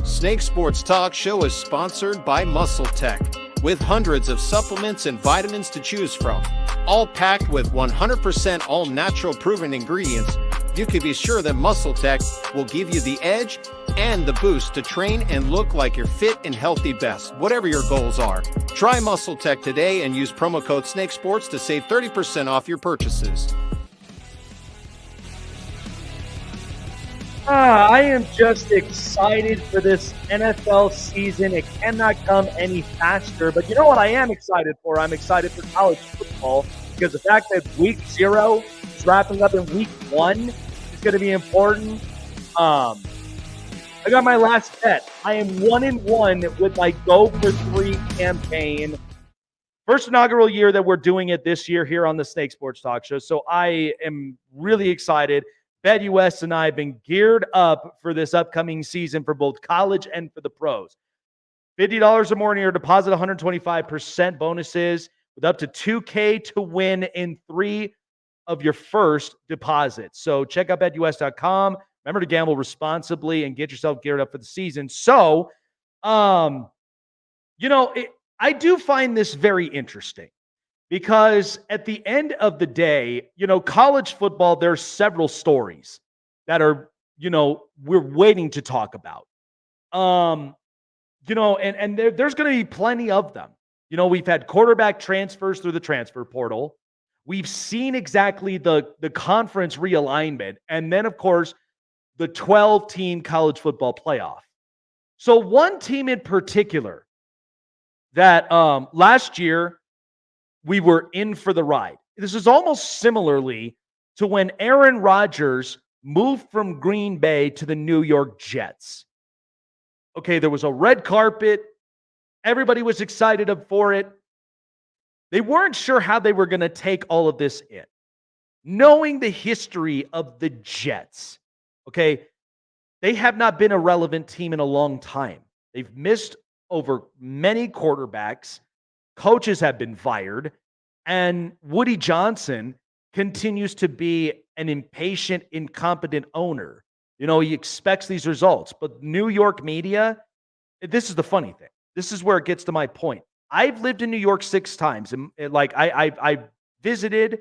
Snake Sports Talk Show is sponsored by Muscle Tech, with hundreds of supplements and vitamins to choose from, all packed with 100% all-natural proven ingredients you can be sure that Muscle Tech will give you the edge and the boost to train and look like your fit and healthy best, whatever your goals are. Try Muscle Tech today and use promo code SNAKESPORTS to save 30% off your purchases. I am just excited for this NFL season. It cannot come any faster. But you know what I am excited for? I'm excited for college football because the fact that week 0 is wrapping up in week 1 is going to be important. I got my last bet. I am 1-1 with my Go for 3 campaign. First inaugural year that we're doing it this year here on the Snake Sports Talk Show. So I am really excited. BetUS and I have been geared up for this upcoming season for both college and for the pros. $50 or more in your deposit, 125% bonuses with up to $2K to win in 3 of your first deposits. So check out BetUS.com. Remember to gamble responsibly and get yourself geared up for the season. So, I do find this very interesting. Because at the end of the day, college football, there's several stories that are, we're waiting to talk about. And there's going to be plenty of them. We've had quarterback transfers through the transfer portal. We've seen exactly the conference realignment. And then, of course, the 12-team college football playoff. So one team in particular that last year, we were in for the ride. This is almost similarly to when Aaron Rodgers moved from Green Bay to the New York Jets. Okay, there was a red carpet. Everybody was excited for it. They weren't sure how they were going to take all of this in. Knowing the history of the Jets, okay, they have not been a relevant team in a long time. They've missed over many quarterbacks. Coaches have been fired, and Woody Johnson continues to be an impatient, incompetent owner. He expects these results, but New York media, this is the funny thing. This is where it gets to my point. I've lived in New York 6 times, and I visited,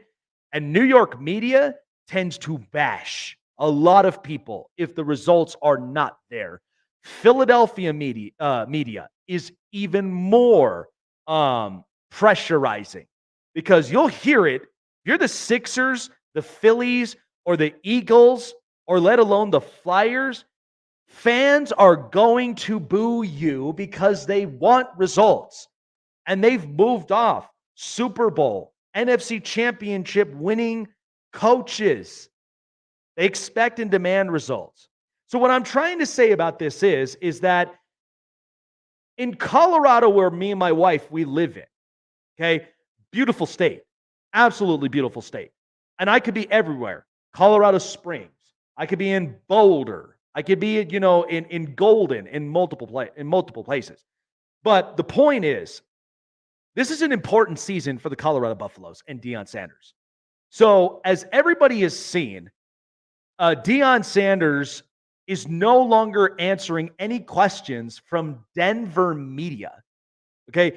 and New York media tends to bash a lot of people if the results are not there. Philadelphia media is even more pressurizing because you'll hear it. If you're the Sixers, the Phillies, or the Eagles, or let alone the Flyers, fans are going to boo you because they want results. And they've moved off Super Bowl, NFC Championship winning coaches. They expect and demand results. So what I'm trying to say about this is that in Colorado, where me and my wife, we live in, okay, beautiful state, absolutely beautiful state. And I could be everywhere. Colorado Springs. I could be in Boulder. I could be, in Golden, in multiple places. But the point is, this is an important season for the Colorado Buffaloes and Deion Sanders. So as everybody has seen, Deion Sanders is no longer answering any questions from Denver media. Okay.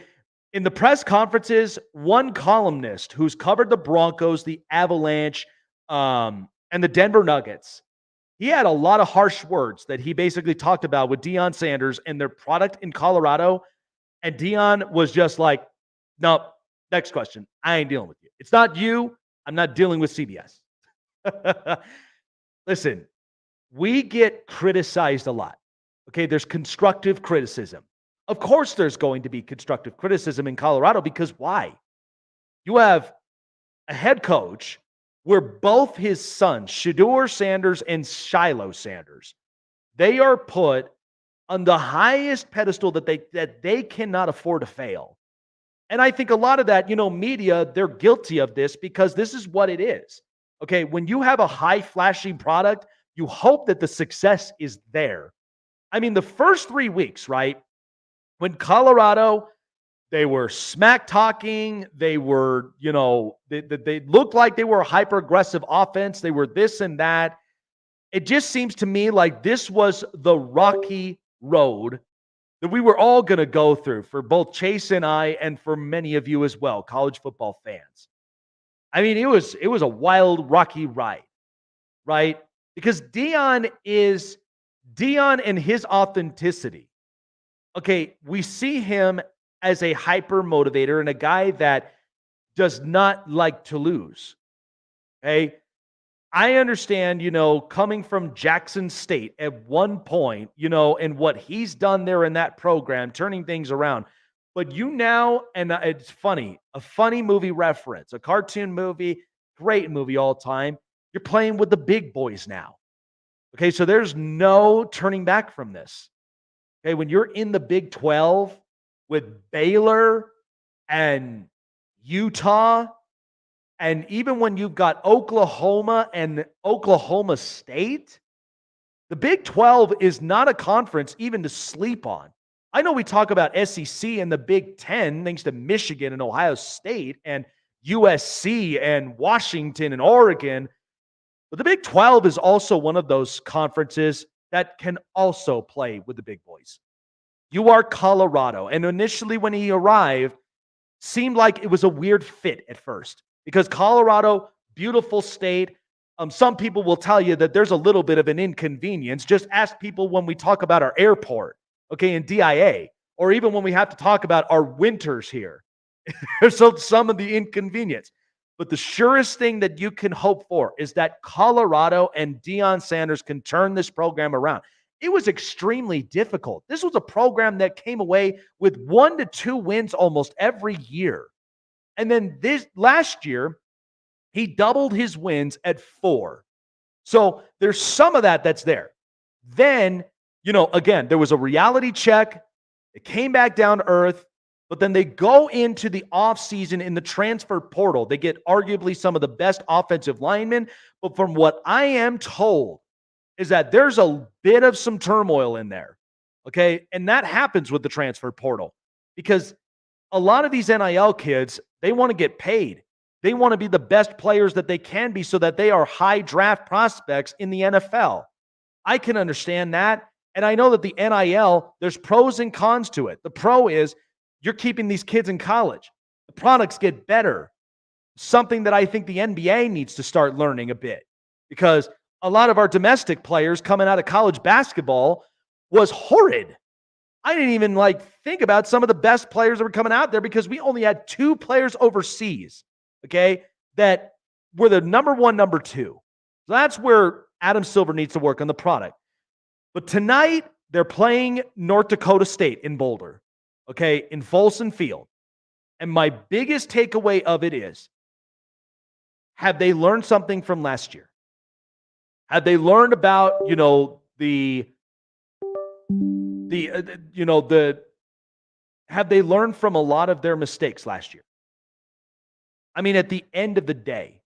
In the press conferences, one columnist who's covered the Broncos, the Avalanche, and the Denver Nuggets, he had a lot of harsh words that he basically talked about with Deion Sanders and their product in Colorado. And Deion was just like, no, next question. I ain't dealing with you. It's not you. I'm not dealing with CBS. Listen, we get criticized a lot. Okay, there's constructive criticism. Of course, there's going to be constructive criticism in Colorado because why? You have a head coach where both his sons, Shedeur Sanders and Shiloh Sanders, they are put on the highest pedestal that they cannot afford to fail. And I think a lot of that, media, they're guilty of this because this is what it is. Okay, when you have a high flashing product, you hope that the success is there. I mean, the first 3 weeks, right? When Colorado, they were smack talking, they were, they looked like they were a hyper aggressive offense. They were this and that. It just seems to me like this was the rocky road that we were all going to go through for both Chase and I, and for many of you as well, college football fans. I mean, it was a wild, rocky ride, right? Because Dion and his authenticity. Okay, we see him as a hyper motivator and a guy that does not like to lose. Okay. I understand, coming from Jackson State at one point, and what he's done there in that program, turning things around. But and it's funny, a funny movie reference, a cartoon movie, great movie all time. You're playing with the big boys now. Okay, so there's no turning back from this. Okay, when you're in the Big 12 with Baylor and Utah, and even when you've got Oklahoma and Oklahoma State, the Big 12 is not a conference even to sleep on. I know we talk about SEC and the Big 10 thanks to Michigan and Ohio State and USC and Washington and Oregon, but the Big 12 is also one of those conferences that can also play with the big boys. You are Colorado, and initially when he arrived, seemed like it was a weird fit at first because Colorado, beautiful state. Some people will tell you that there's a little bit of an inconvenience. Just ask people when we talk about our airport, okay, in DIA, or even when we have to talk about our winters here. So some of the inconvenience. But the surest thing that you can hope for is that Colorado and Deion Sanders can turn this program around. It was extremely difficult. This was a program that came away with 1 to 2 wins almost every year. And then this last year, he doubled his wins at 4. So there's some of that's there. Then, again, there was a reality check. It came back down to earth. But then they go into the offseason in the transfer portal. They get arguably some of the best offensive linemen. But from what I am told is that there's a bit of some turmoil in there. Okay. And that happens with the transfer portal because a lot of these NIL kids, they want to get paid. They want to be the best players that they can be so that they are high draft prospects in the NFL. I can understand that. And I know that the NIL, there's pros and cons to it. The pro is, you're keeping these kids in college. The products get better. Something that I think the NBA needs to start learning a bit because a lot of our domestic players coming out of college basketball was horrid. I didn't even think about some of the best players that were coming out there because we only had 2 players overseas, okay, that were the number 1, number 2. So that's where Adam Silver needs to work on the product. But tonight, they're playing North Dakota State in Boulder. Okay, in Folsom Field. And my biggest takeaway of it is, have they learned something from last year? Have they learned about, have they learned from a lot of their mistakes last year? I mean, at the end of the day.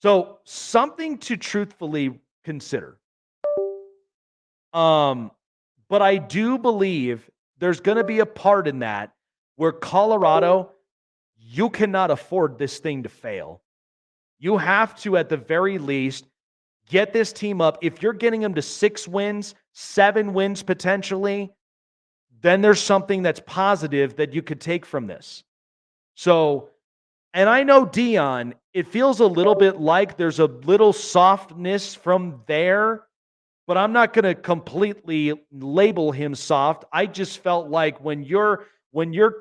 So something to truthfully consider. But I do believe there's going to be a part in that where Colorado, you cannot afford this thing to fail. You have to, at the very least, get this team up. If you're getting them to 6 wins, 7 wins potentially, then there's something that's positive that you could take from this. So, and I know Deion, it feels a little bit like there's a little softness from there. But I'm not going to completely label him soft. I just felt like when you're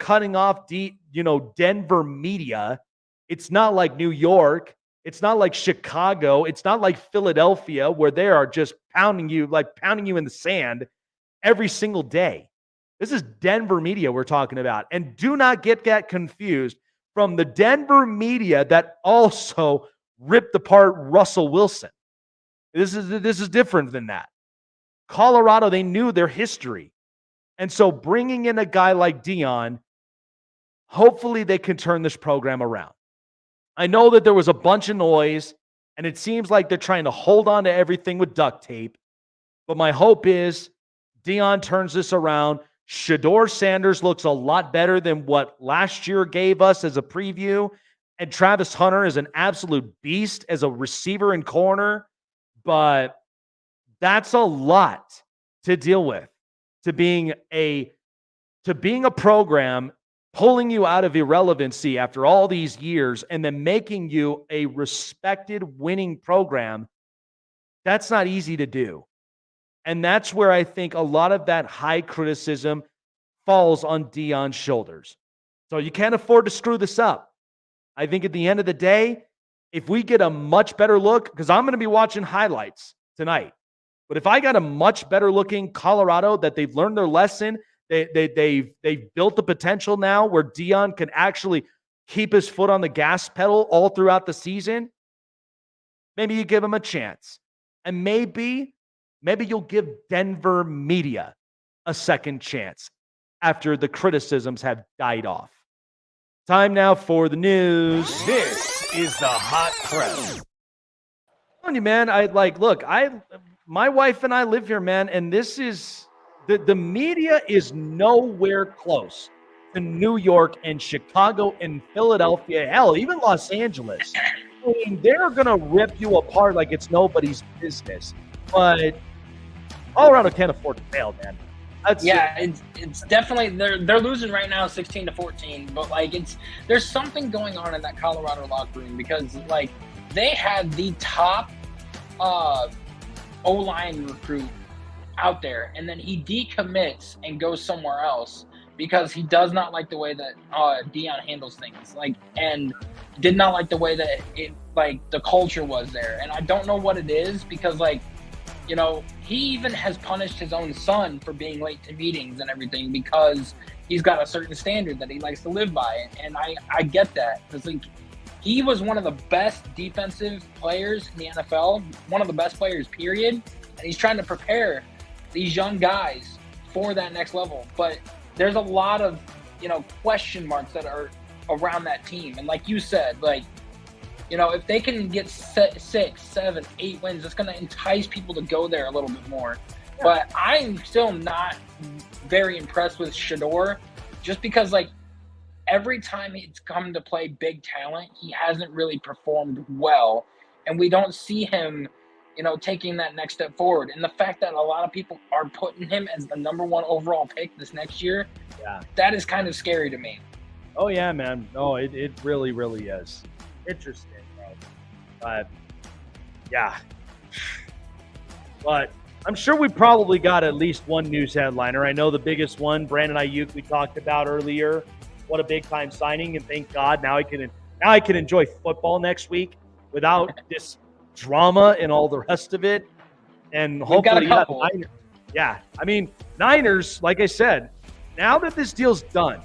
cutting off Denver media, it's not like New York, it's not like Chicago, it's not like Philadelphia where they are just pounding you in the sand every single day. This is Denver media we're talking about. And do not get that confused from the Denver media that also ripped apart Russell Wilson. This is different than that. Colorado, they knew their history. And so bringing in a guy like Deion, hopefully they can turn this program around. I know that there was a bunch of noise, and it seems like they're trying to hold on to everything with duct tape. But my hope is Deion turns this around. Shedeur Sanders looks a lot better than what last year gave us as a preview. And Travis Hunter is an absolute beast as a receiver and corner. But that's a lot to deal with, to being a program pulling you out of irrelevancy after all these years and then making you a respected winning program That's not easy to do. And that's where I think a lot of that high criticism falls on Deion's shoulders. So you can't afford to screw this up. I think at the end of the day, if we get a much better look, because I'm going to be watching highlights tonight, but if I got a much better looking Colorado that they've learned their lesson, they've built the potential now where Deion can actually keep his foot on the gas pedal all throughout the season, maybe you give him a chance. And maybe you'll give Denver media a second chance after the criticisms have died off. Time now for the news. This is the hot press. I'm telling you, man, my wife and I live here, man, and this is the media is nowhere close to New York and Chicago and Philadelphia, hell, even Los Angeles. I mean, they're gonna rip you apart like it's nobody's business. But Colorado can't afford to fail, man. It's definitely they're losing right now 16-14, but there's something going on in that Colorado locker room because they had the top O-line recruit out there, and then he decommits and goes somewhere else because he does not like the way that Deion handles things, and did not like the way that the culture was there. And I don't know what it is because he even has punished his own son for being late to meetings and everything because he's got a certain standard that he likes to live by. And I get that because he was one of the best defensive players in the NFL, one of the best players, period. And he's trying to prepare these young guys for that next level. But there's a lot of, question marks that are around that team. And like you said, if they can get 6, 7, 8 wins, it's going to entice people to go there a little bit more. Yeah. But I'm still not very impressed with Shedeur just because, every time he's come to play big talent, he hasn't really performed well. And we don't see him, taking that next step forward. And the fact that a lot of people are putting him as the number 1 overall pick this next year, that is kind of scary to me. Oh, yeah, man. No, it really, really is. Interesting, bro. But, yeah. But I'm sure we probably got at least one news headliner. I know the biggest one, Brandon Ayuk, we talked about earlier. What a big-time signing, and thank God now I can enjoy football next week without this drama and all the rest of it. And hopefully, Niners, like I said, now that this deal's done,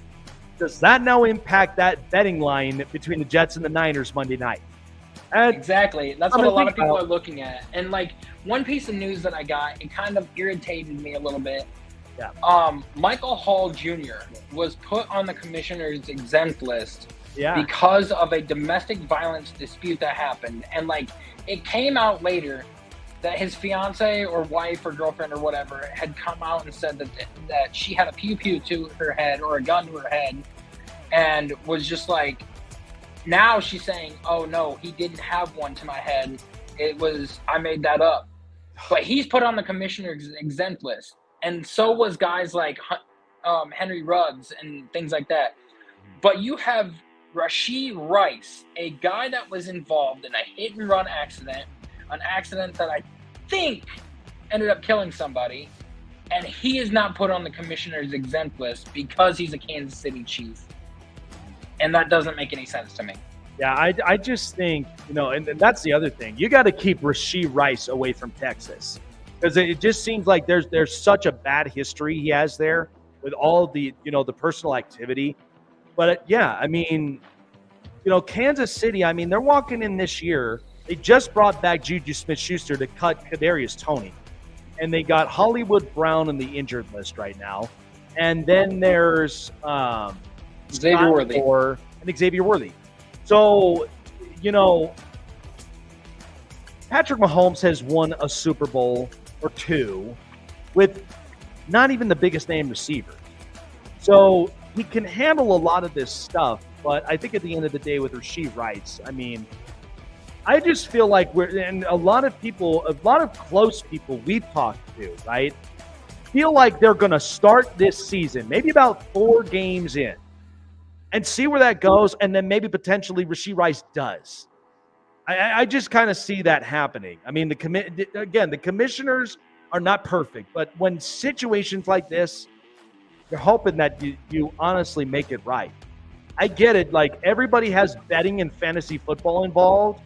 does that now impact that betting line between the Jets and the Niners Monday night? And exactly. That's what a lot of people are looking at. And one piece of news that I got, it kind of irritated me a little bit. Yeah. Michael Hall Jr. was put on the commissioner's exempt list because of a domestic violence dispute that happened. And it came out later that his fiance or wife or girlfriend or whatever had come out and said that she had a pew-pew to her head or a gun to her head, and was just now she's saying, oh no, he didn't have one to my head. I made that up. But he's put on the commissioner's exempt list. And so was guys like Henry Ruggs and things like that. But you have Rashee Rice, a guy that was involved in a hit-and-run accident, an accident that I think ended up killing somebody, and he is not put on the commissioner's exempt list because he's a Kansas City Chief. And that doesn't make any sense to me. Yeah, I just think, and that's the other thing. You got to keep Rashee Rice away from Texas because it just seems like there's such a bad history he has there with all the, the personal activity. But Kansas City, they're walking in this year. They just brought back Juju Smith-Schuster to cut Kadarius Toney. And they got Hollywood Brown on the injured list right now. And then there's Xavier Worthy. And Xavier Worthy. So, Patrick Mahomes has won a Super Bowl or 2 with not even the biggest name receiver. So he can handle a lot of this stuff. But I think at the end of the day with Rashee Rice, I just feel like and a lot of close people we've talked to, right, feel like they're going to start this season, maybe about 4 games in, and see where that goes, and then maybe potentially Rashee Rice does. I just kind of see that happening. I mean, the commissioners are not perfect, but when situations like this, you're hoping that you honestly make it right. I get it. Like, everybody has betting and fantasy football involved,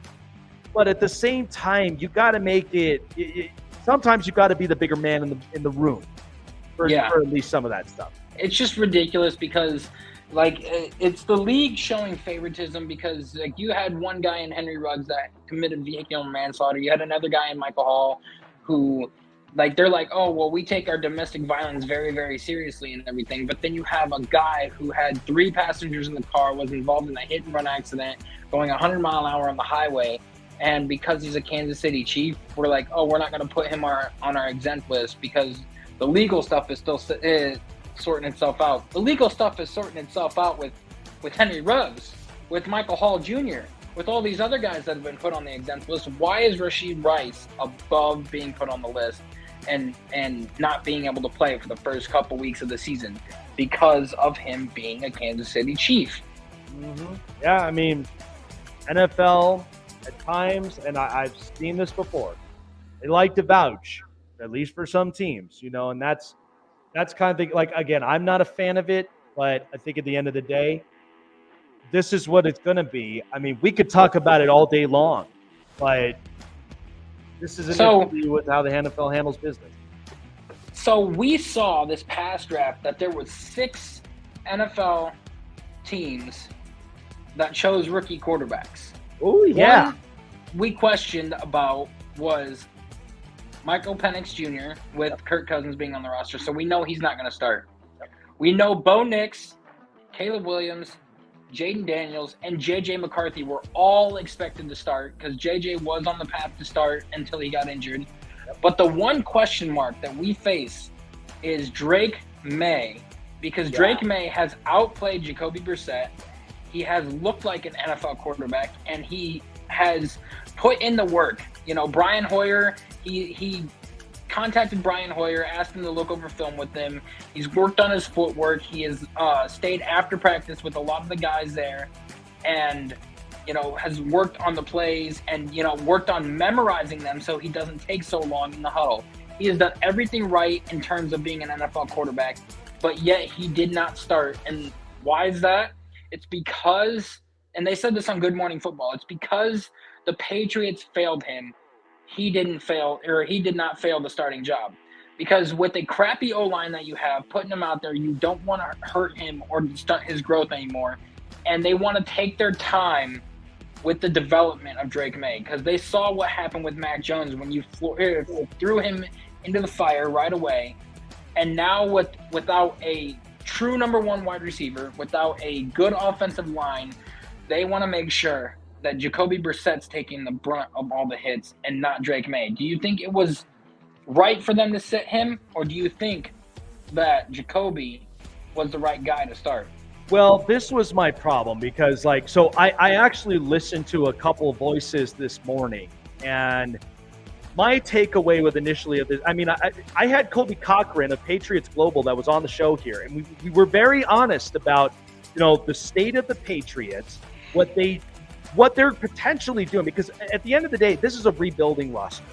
but at the same time, you got to make it. Sometimes you got to be the bigger man in the room for at least some of that stuff. It's just ridiculous because, like, it's the league showing favoritism because, like, you had one guy in Henry Ruggs that committed vehicular manslaughter. You had another guy in Michael Hall who, like, they're like, oh, well, we take our domestic violence very, very seriously and everything. But then you have a guy who had 3 passengers in the car, was involved in a hit-and-run accident, going 100 mile an hour on the highway. And because he's a Kansas City Chief, we're like, oh, we're not going to put him on our exempt list because the legal stuff is still sorting itself out. The legal stuff is sorting itself out with Henry Ruggs, with Michael Hall Jr., with all these other guys that have been put on the exempt list. Why is Rashid Rice above being put on the list and not being able to play for the first couple weeks of the season? Because of him being a Kansas City Chief. Mm-hmm. Yeah, I mean, NFL at times, and I've seen this before, they like to vouch, at least for some teams, and that's kind of thing. Like, again, I'm not a fan of it, but I think at the end of the day, this is what it's going to be. I mean, we could talk about it all day long, but this is an issue with how the NFL handles business. So we saw this past draft that there was 6 NFL teams that chose rookie quarterbacks. Oh, yeah. One we questioned about was Michael Penix Jr. with Kirk Cousins being on the roster, so we know he's not going to start. We know Bo Nix, Caleb Williams, Jaden Daniels, and J.J. McCarthy were all expected to start because J.J. was on the path to start until he got injured. But the one question mark that we face is Drake May, because Drake May has outplayed Jacoby Brissett. He has looked like an NFL quarterback, and he has put in the work. Brian Hoyer, he contacted Brian Hoyer, asked him to look over film with him. He's worked on his footwork. He has stayed after practice with a lot of the guys there and, has worked on the plays and, worked on memorizing them so he doesn't take so long in the huddle. He has done everything right in terms of being an NFL quarterback, but yet he did not start. And why is that? It's because, and they said this on Good Morning Football, it's because the Patriots failed him. He did not fail the starting job. Because with a crappy O-line that you have, putting him out there, you don't want to hurt him or stunt his growth anymore. And they want to take their time with the development of Drake May, because they saw what happened with Mac Jones when you threw him into the fire right away. And now without a true number 1 wide receiver, without a good offensive line, they want to make sure that Jacoby Brissett's taking the brunt of all the hits and not Drake May. Do you think it was right for them to sit him, or do you think that Jacoby was the right guy to start? Well, this was my problem because, I actually listened to a couple of voices this morning, and my takeaway with initially of this, I had Colby Cochran of Patriots Global that was on the show here, and we were very honest about, the state of the Patriots, what they're potentially doing, because at the end of the day, this is a rebuilding roster.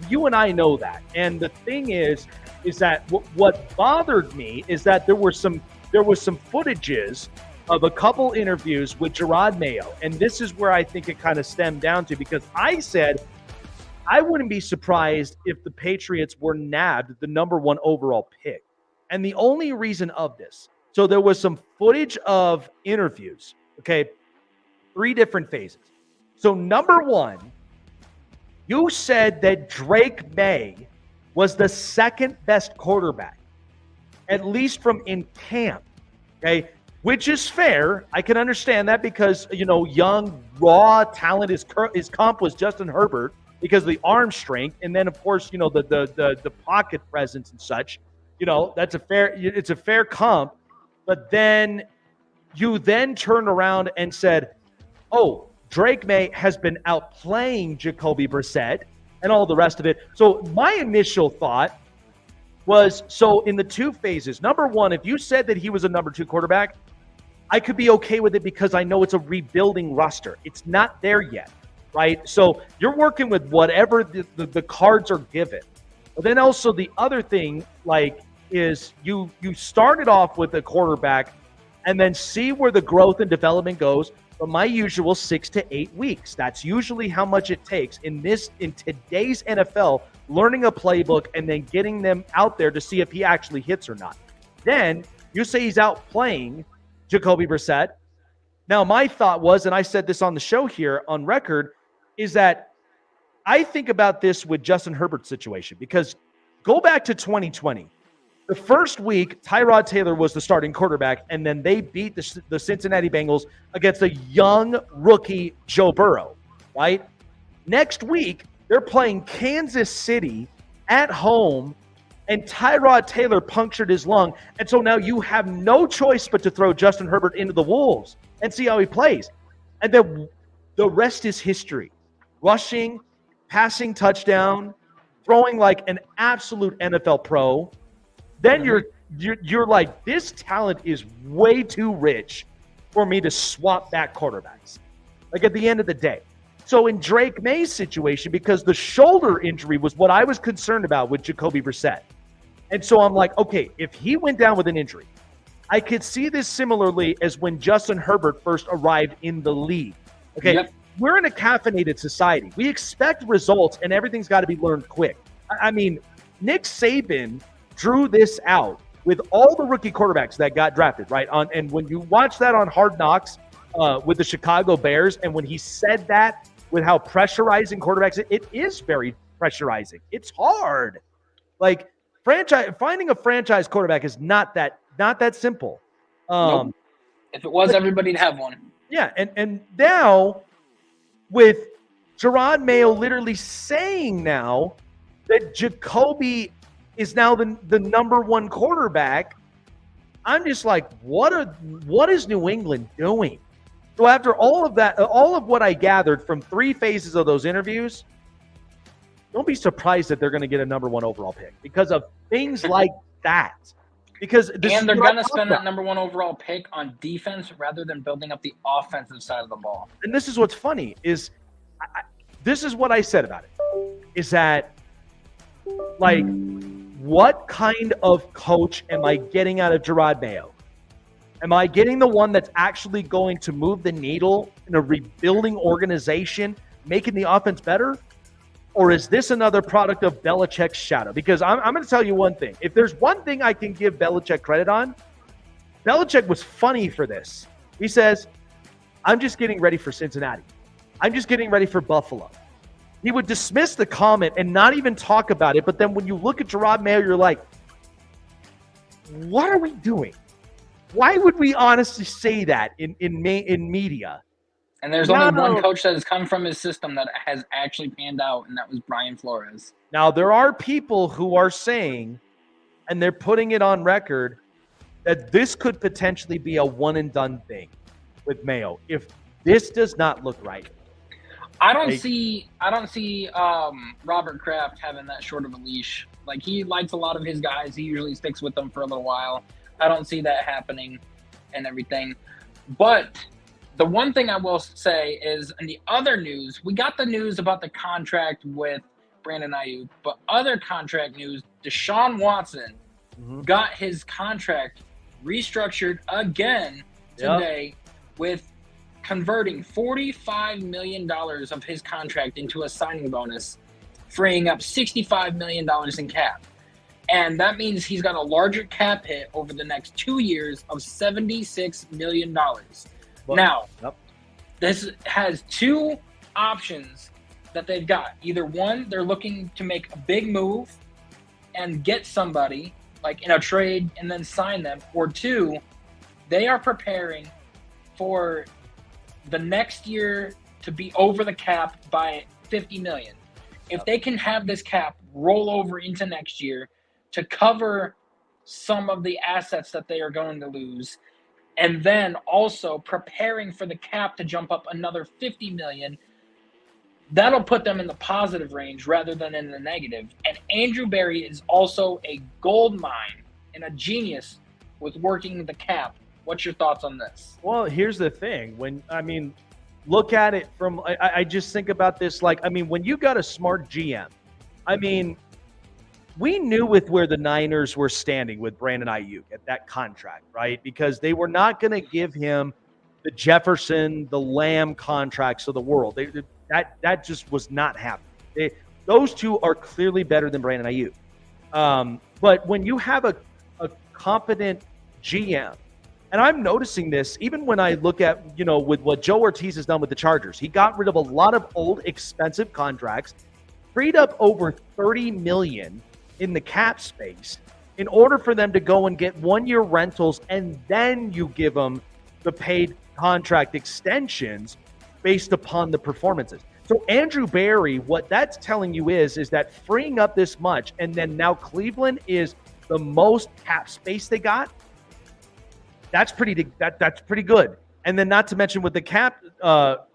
You and I know that. And the thing is that what bothered me is that there was some footages of a couple interviews with Gerard Mayo. And this is where I think it kind of stemmed down to, because I said I wouldn't be surprised if the Patriots were nabbed the number 1 overall pick. And the only reason of this, so there was some footage of interviews, okay, 3 different phases. So number 1, you said that Drake May was the 2nd best quarterback, at least from in camp, okay, which is fair. I can understand that because, young, raw talent, his comp was Justin Herbert because of the arm strength. And then, of course, the pocket presence and such, it's a fair comp. But then you turned around and said, oh, Drake May has been outplaying Jacoby Brissett and all the rest of it. So my initial thought was, so in the 2 phases, number 1, if you said that he was a number 2 quarterback, I could be okay with it because I know it's a rebuilding roster. It's not there yet. right? So you're working with whatever the cards are given. But then also the other thing, is you started off with a quarterback and then see where the growth and development goes. But my usual 6 to 8 weeks. That's usually how much it takes in today's NFL, learning a playbook and then getting them out there to see if he actually hits or not. Then you say he's out playing Jacoby Brissett. Now, my thought was, and I said this on the show here on record, is that I think about this with Justin Herbert's situation, because go back to 2020. The first week, Tyrod Taylor was the starting quarterback, and then they beat the Cincinnati Bengals against a young rookie Joe Burrow, right? Next week, they're playing Kansas City at home, and Tyrod Taylor punctured his lung. And so now you have no choice but to throw Justin Herbert into the Wolves and see how he plays. And then the rest is history. Rushing, passing touchdown, throwing like an absolute NFL pro. Then you're like, this talent is way too rich for me to swap back quarterbacks. Like at the end of the day. So in Drake May's situation, because the shoulder injury was what I was concerned about with Jacoby Brissett. And so I'm like, okay, if he went down with an injury, I could see this similarly as when Justin Herbert first arrived in the league. Okay, yep. We're in a caffeinated society. We expect results, and everything's got to be learned quick. I mean, Nick Saban drew this out with all the rookie quarterbacks that got drafted, right? And when you watch that on Hard Knocks with the Chicago Bears, and when he said that with how pressurizing quarterbacks, it is very pressurizing. It's hard. Like finding a franchise quarterback is not that simple. Nope. If it was, everybody'd have one. Yeah, and now with Gerard Mayo literally saying now that Jacoby is now the number one quarterback, I'm just like, what is New England doing? So after all of that, all of what I gathered from 3 phases of those interviews, don't be surprised that they're going to get a number 1 overall pick because of things like that. Because they're going to spend that number 1 overall pick on defense rather than building up the offensive side of the ball. And this is what's funny is, this is what I said about it, is that, like, what kind of coach am I getting out of Gerard Mayo? Am I getting the one that's actually going to move the needle in a rebuilding organization, making the offense better? Or is this another product of Belichick's shadow? Because I'm going to tell you one thing. If there's one thing I can give Belichick credit on, Belichick was funny for this. He says, I'm just getting ready for Cincinnati. I'm just getting ready for Buffalo. He would dismiss the comment and not even talk about it. But then when you look at Gerard Mayo, you're like, what are we doing? Why would we honestly say that in media? And there's only one coach that has come from his system that has actually panned out, and that was Brian Flores. Now, there are people who are saying, and they're putting it on record, that this could potentially be a one-and-done thing with Mayo if this does not look right. I don't see Robert Kraft having that short of a leash. Like, he likes a lot of his guys. He usually sticks with them for a little while. I don't see that happening and everything. But the one thing I will say is, in the other news, we got the news about the contract with Brandon Ayuk, but other contract news, Deshaun Watson got his contract restructured again today with converting $45 million of his contract into a signing bonus, freeing up $65 million in cap. And that means he's got a larger cap hit over the next 2 years of $76 million. Now, this has 2 options that they've got. Either one, they're looking to make a big move and get somebody, like in a trade, and then sign them. Or 2, they are preparing for the next year to be over the cap by $50 million. If they can have this cap roll over into next year to cover some of the assets that they are going to lose, and then also preparing for the cap to jump up another $50 million, that'll put them in the positive range rather than in the negative. And Andrew Berry is also a gold mine and a genius with working the cap. What's your thoughts on this? Well, here's the thing. look at it from, I just think about this like, I mean, when you got a smart GM, I mean, we knew with where the Niners were standing with Brandon Ayuk at that contract, right? Because they were not going to give him the Jefferson, the Lamb contracts of the world. That just was not happening. Those two are clearly better than Brandon Ayuk. But when you have a competent GM, and I'm noticing this even when I look at, with what Joe Ortiz has done with the Chargers, he got rid of a lot of old expensive contracts, freed up over $30 million in the cap space in order for them to go and get 1-year rentals, and then you give them the paid contract extensions based upon the performances. So Andrew Berry, what that's telling you is that freeing up this much, and then now Cleveland is the most cap space they got. That's pretty good. And then not to mention with the cap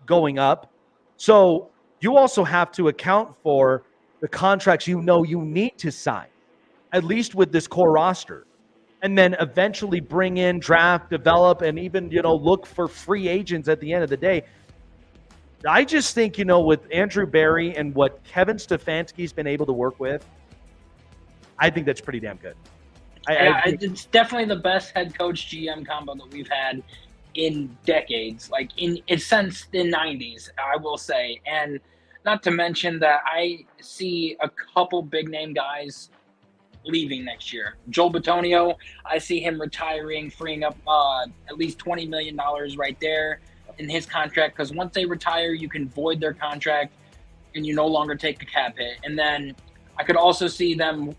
going up, so you also have to account for the contracts you need to sign, at least with this core roster, and then eventually bring in, draft, develop, and even, look for free agents at the end of the day. I just think, with Andrew Berry and what Kevin Stefanski's been able to work with, I think that's pretty damn good. It's definitely the best head coach GM combo that we've had in decades, like since the 90s, I will say. And not to mention that I see a couple big name guys leaving next year. Joel Bitonio, I see him retiring, freeing up at least $20 million right there in his contract, because once they retire, you can void their contract and you no longer take the cap hit. And then I could also see them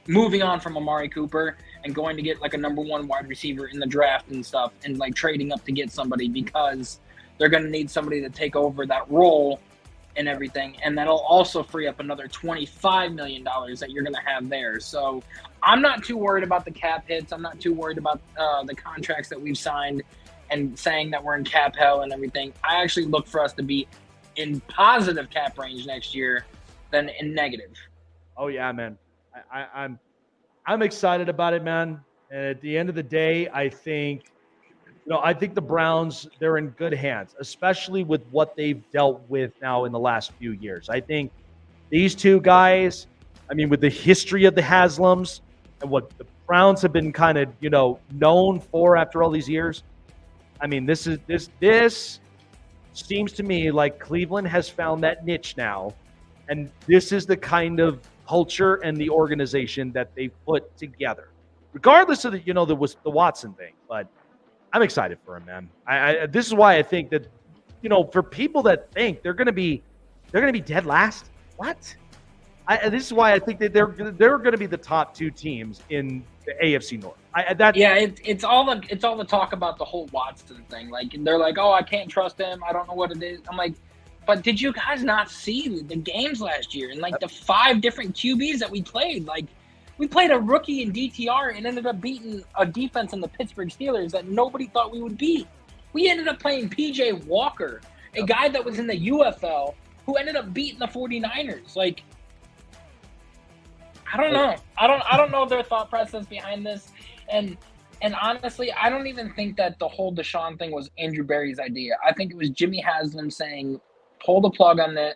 moving on from Amari Cooper and going to get like a number 1 wide receiver in the draft and stuff, and like trading up to get somebody, because they're going to need somebody to take over that role and everything. And that'll also free up another $25 million that you're going to have there. So I'm not too worried about the cap hits. I'm not too worried about the contracts that we've signed and saying that we're in cap hell and everything. I actually look for us to be in positive cap range next year than in negative. Oh yeah, man. I'm excited about it, man. And at the end of the day, I think the Browns, they're in good hands, especially with what they've dealt with now in the last few years. I think these two guys, I mean, with the history of the Haslams and what the Browns have been kind of, known for after all these years, I mean, this seems to me like Cleveland has found that niche now, and this is the kind of culture and the organization that they put together, regardless of the Watson thing. But I'm excited for him, man. This is why I think that, for people that think they're going to be dead last, what? This is why I think that they're going to be the top 2 teams in the AFC North. It's all the talk about the whole Watson thing. Like, they're like, oh, I can't trust him. I don't know what it is. I'm like, but did you guys not see the games last year and like the 5 different QBs that we played? Like, we played a rookie in DTR and ended up beating a defense in the Pittsburgh Steelers that nobody thought we would beat. We ended up playing PJ Walker, a guy that was in the UFL, who ended up beating the 49ers. Like, I don't know. I don't know their thought process behind this. And honestly, I don't even think that the whole Deshaun thing was Andrew Berry's idea. I think it was Jimmy Haslam saying, pull the plug on the,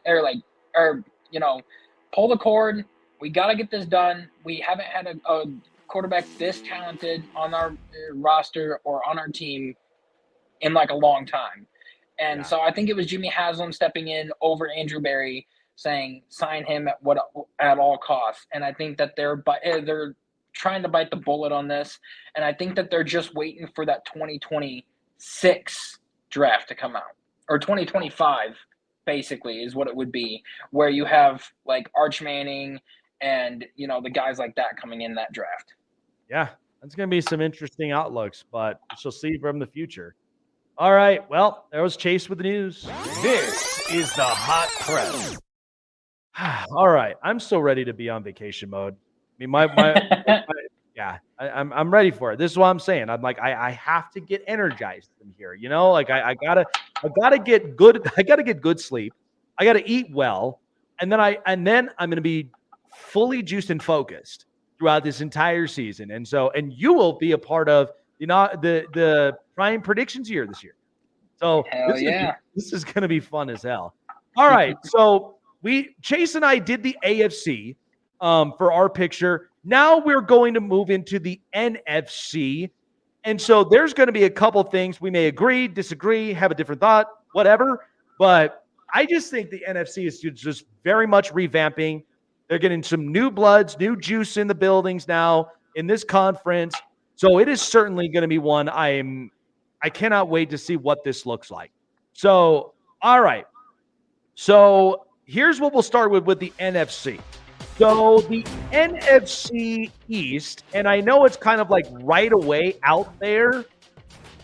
pull the cord. We got to get this done. We haven't had a quarterback this talented on our roster or on our team in like a long time. And so I think it was Jimmy Haslam stepping in over Andrew Berry, saying sign him at all costs. And I think that they're trying to bite the bullet on this. And I think that they're just waiting for that 2026 draft to come out, or 2025 basically is what it would be, where you have like Arch Manning and, the guys like that coming in that draft. Yeah, that's going to be some interesting outlooks, but we'll see from the future. All right. Well, there was Chase with the news. This is the hot press. All right. I'm so ready to be on vacation mode. I mean, I'm ready for it. This is what I'm saying. I'm like, I have to get energized from here. Like I gotta get good. I gotta get good sleep. I gotta eat well. And then I'm going to be fully juiced and focused throughout this entire season. And you will be a part of, the prime predictions year this year. So Hell yeah. this is going to be fun as hell. All right. So Chase and I did the AFC for our picture. Now we're going to move into the NFC. And so there's going to be a couple things we may agree, disagree, have a different thought, whatever. But I just think the NFC is just very much revamping. They're getting some new bloods, new juice in the buildings now in this conference. So it is certainly going to be one I cannot wait to see what this looks like. So, all right. So here's what we'll start with the NFC. So the NFC East, and I know it's kind of like right away out there,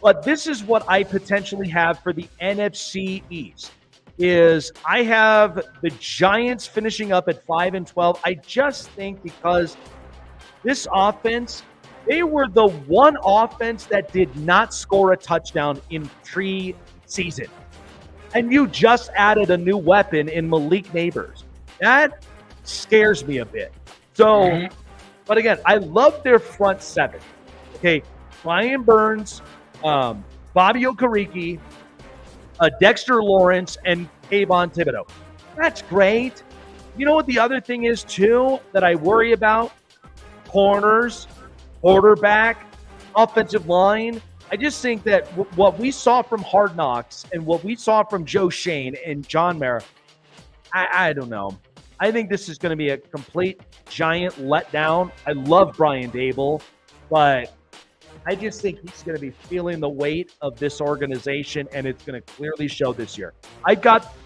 but this is what I potentially have for the NFC East. Is I have the Giants finishing up at 5-12. I just think because this offense, they were the one offense that did not score a touchdown in pre-season. And you just added a new weapon in Malik Neighbors. That scares me a bit. So, but again, I love their front seven. Okay, Brian Burns, Bobby Okereke, Dexter Lawrence, and Kayvon Thibodeau. That's great. You know what the other thing is, too, that I worry about? Corners, quarterback, offensive line. I just think that what we saw from Hard Knocks and what we saw from Joe Shane and John Mara, I don't know. I think this is going to be a complete giant letdown. I love Brian Dable, but I just think he's going to be feeling the weight of this organization, and it's going to clearly show this year.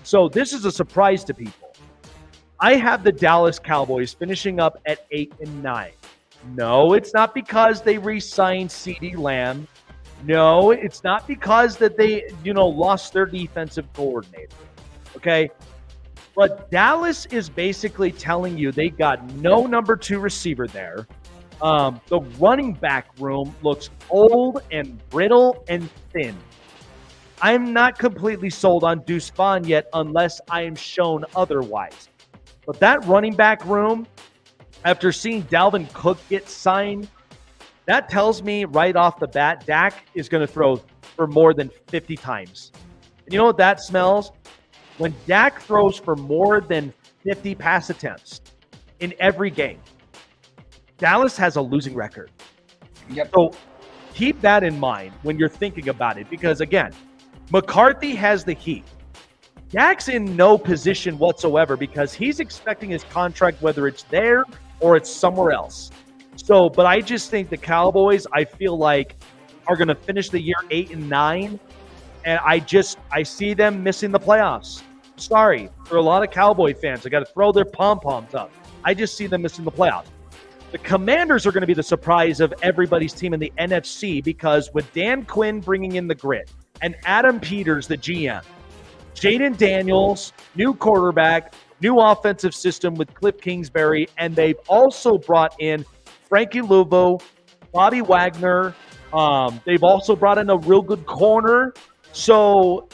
So this is a surprise to people. I have the Dallas Cowboys finishing up at 8-9. No, it's not because they re-signed CeeDee Lamb. No, it's not because that they, lost their defensive coordinator. Okay? But Dallas is basically telling you they got no number 2 receiver there. The running back room looks old and brittle and thin. I'm not completely sold on Deuce Vaughn yet unless I am shown otherwise. But that running back room, after seeing Dalvin Cook get signed, that tells me right off the bat, Dak is going to throw for more than 50 times. And you know what that smells? When Dak throws for more than 50 pass attempts in every game, Dallas has a losing record. Yep. So keep that in mind when you're thinking about it, because again, McCarthy has the heat. Dak's in no position whatsoever because he's expecting his contract, whether it's there or it's somewhere else. So, but I just think the Cowboys, I feel like, are going to finish the year 8-9, and I see them missing the playoffs. Sorry, for a lot of Cowboy fans, I got to throw their pom-poms up. I just see them missing the playoffs. The Commanders are going to be the surprise of everybody's team in the NFC because with Dan Quinn bringing in the grit and Adam Peters, the GM, Jaden Daniels, new quarterback, new offensive system with Cliff Kingsbury, and they've also brought in Frankie Luvo, Bobby Wagner. They've also brought in a real good corner. So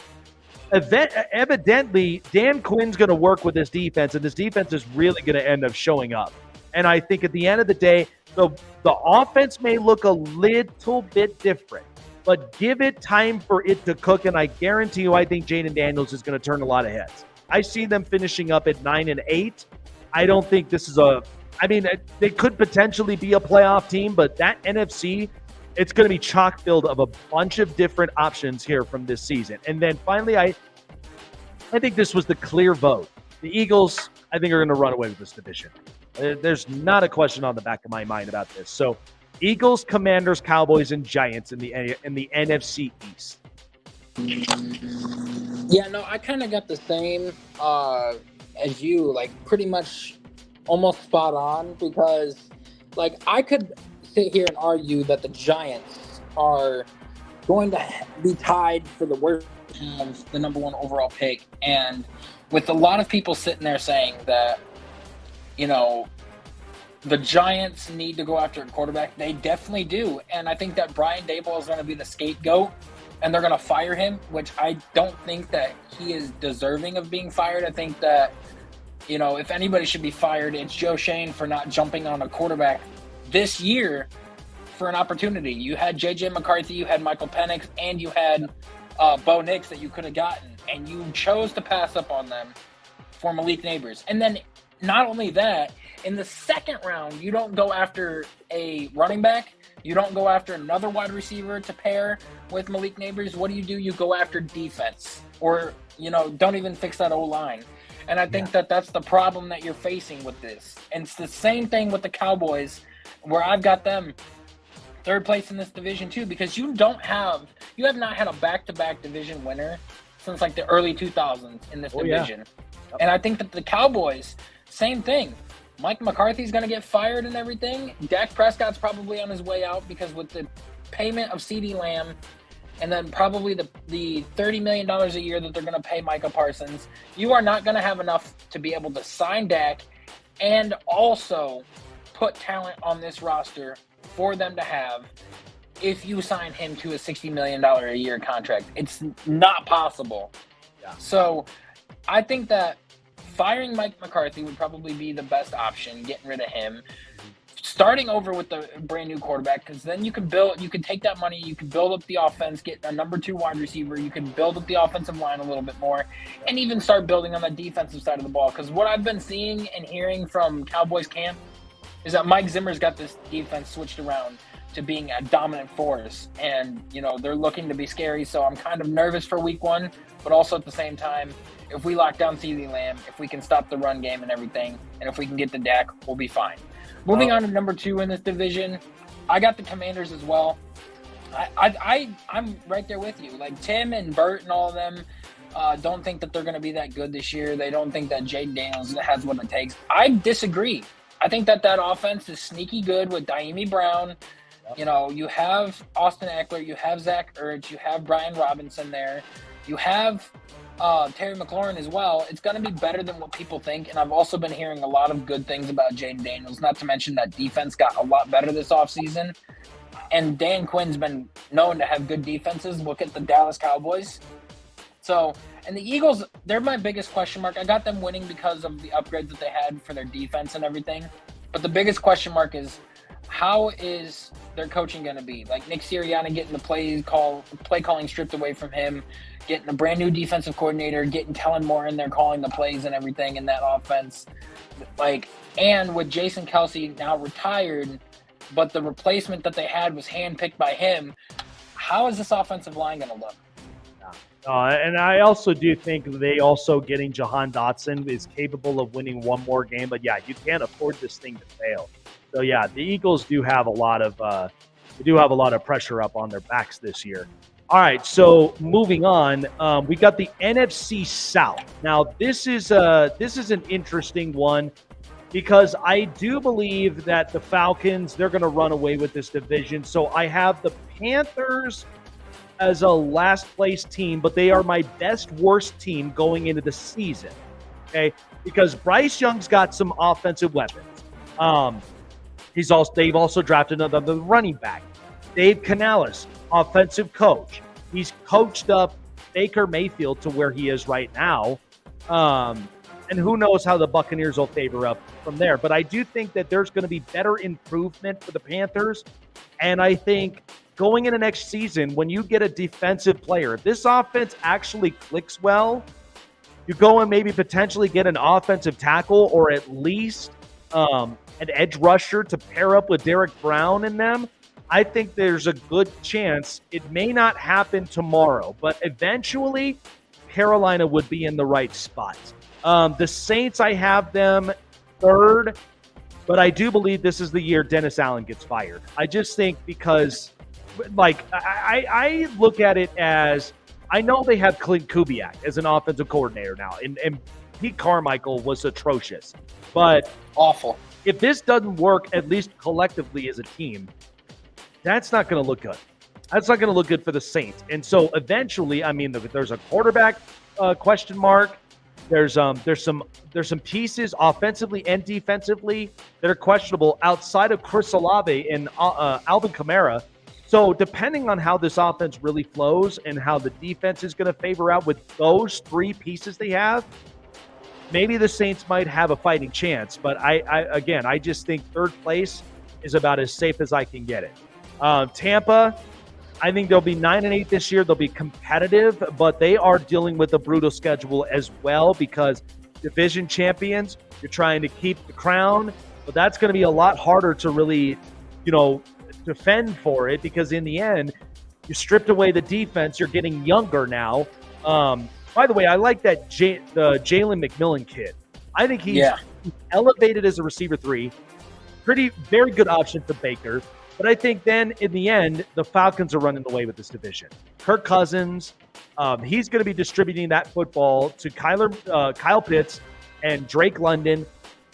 evidently, Dan Quinn's going to work with this defense, and this defense is really going to end up showing up. And I think at the end of the day, the offense may look a little bit different, but give it time for it to cook, and I guarantee you I think Jaden Daniels is going to turn a lot of heads. I see them finishing up at 9-8. I don't think this is they could potentially be a playoff team, but that NFC, it's going to be chock filled of a bunch of different options here from this season. And then finally, I think this was the clear vote. The Eagles, I think, are going to run away with this division. There's not a question on the back of my mind about this. So Eagles, Commanders, Cowboys, and Giants in the NFC East. Yeah, no, I kind of got the same as you, like pretty much almost spot on, because like I could sit here and argue that the Giants are going to be tied for the worst of the number 1 overall pick. And with a lot of people sitting there saying that, the Giants need to go after a quarterback, they definitely do. And I think that Brian Daboll is going to be the scapegoat, and they're going to fire him, which I don't think that he is deserving of being fired. I think that, if anybody should be fired, it's Joe Shane for not jumping on a quarterback this year for an opportunity. You had J.J. McCarthy, you had Michael Penix, and you had Bo Nix that you could have gotten, and you chose to pass up on them for Malik Neighbors. And then not only that, in the second round, you don't go after a running back. You don't go after another wide receiver to pair with Malik Neighbors. What do? You go after defense, or, don't even fix that O-line. And I think that's the problem that you're facing with this. And it's the same thing with the Cowboys, where I've got them third place in this division too, because you have not had a back-to-back division winner since like the early 2000s in this division. Yep. And I think that the Cowboys, same thing. Mike McCarthy's going to get fired and everything. Dak Prescott's probably on his way out, because with the payment of CeeDee Lamb and then probably the $30 million a year that they're going to pay Micah Parsons, you are not going to have enough to be able to sign Dak and also put talent on this roster for them to have if you sign him to a $60 million a year contract. It's not possible. Yeah. So I think that firing Mike McCarthy would probably be the best option, getting rid of him, starting over with the brand new quarterback, because then you can take that money, you can build up the offense, get a number 2 wide receiver, you can build up the offensive line a little bit more, and even start building on the defensive side of the ball. Because what I've been seeing and hearing from Cowboys camp is that Mike Zimmer's got this defense switched around to being a dominant force, and they're looking to be scary. So I'm kind of nervous for week 1, but also at the same time, if we lock down CeeDee Lamb, if we can stop the run game and everything, and if we can get the Dak, we'll be fine. Moving on to number 2 in this division, I got the Commanders as well. I'm right there with you. Like Tim and Bert and all of them don't think that they're going to be that good this year. They don't think that Jaden Daniels has what it takes. I disagree. I think that offense is sneaky good with Daimi Brown. You have Austin Eckler, you have Zach Ertz, you have Brian Robinson there. You have Terry McLaurin as well. It's going to be better than what people think. And I've also been hearing a lot of good things about Jaden Daniels, not to mention that defense got a lot better this offseason. And Dan Quinn's been known to have good defenses. Look at the Dallas Cowboys. So, and the Eagles, they're my biggest question mark. I got them winning because of the upgrades that they had for their defense and everything. But the biggest question mark is, how is their coaching going to be? Like Nick Sirianni getting the play calling stripped away from him, getting a brand new defensive coordinator, getting Kellen Moore in there calling the plays and everything in that offense. And with Jason Kelce now retired, but the replacement that they had was handpicked by him, how is this offensive line going to look? And I also do think they also getting Jahan Dotson is capable of winning one more game. But yeah, you can't afford this thing to fail. So yeah, the Eagles do have a lot of pressure up on their backs this year. All right, so moving on, we got the NFC South. Now this is an interesting one, because I do believe that the Falcons, they're going to run away with this division. So I have the Panthers as a last place team, but they are my worst team going into the season. Okay, because Bryce Young's got some offensive weapons. They've also drafted another running back. Dave Canales, offensive coach. He's coached up Baker Mayfield to where he is right now. And who knows how the Buccaneers will favor up from there. But I do think that there's going to be better improvement for the Panthers. And I think going into next season, when you get a defensive player, if this offense actually clicks well, you go and maybe potentially get an offensive tackle, or at least an edge rusher to pair up with Derek Brown in them. I think there's a good chance it may not happen tomorrow, but eventually Carolina would be in the right spot. The Saints, I have them third, but I do believe this is the year Dennis Allen gets fired. I just think because, I look at it as, I know they have Clint Kubiak as an offensive coordinator now, and Pete Carmichael was atrocious, but awful. If this doesn't work, at least collectively as a team, that's not going to look good. That's not going to look good for the Saints. And so eventually, I mean, there's a quarterback question mark. There's some pieces offensively and defensively that are questionable outside of Chris Olave and Alvin Kamara. So depending on how this offense really flows and how the defense is going to favor out with those three pieces they have, maybe the Saints might have a fighting chance. But I just think third place is about as safe as I can get it. Tampa, I think they'll be 9-8 this year. They'll be competitive, but they are dealing with a brutal schedule as well because division champions, you're trying to keep the crown, but that's going to be a lot harder to really, defend for it because in the end, you stripped away the defense. You're getting younger now. By the way, I like that the Jalen McMillan kid. I think he's elevated as a receiver 3. Very good option for Baker. But I think then in the end, the Falcons are running away with this division. Kirk Cousins, he's going to be distributing that football to Kyle Pitts and Drake London.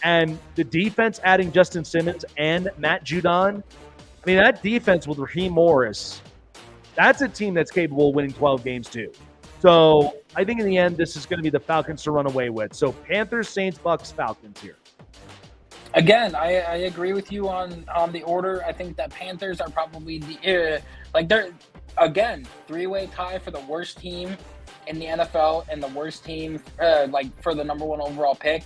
And the defense adding Justin Simmons and Matt Judon. I mean, that defense with Raheem Morris, that's a team that's capable of winning 12 games too. So I think in the end, this is going to be the Falcons to run away with. So Panthers, Saints, Bucks, Falcons here. Again, I agree with you on the order. I think that Panthers are probably they're again 3-way tie for the worst team in the NFL and the worst team for the number 1 overall pick.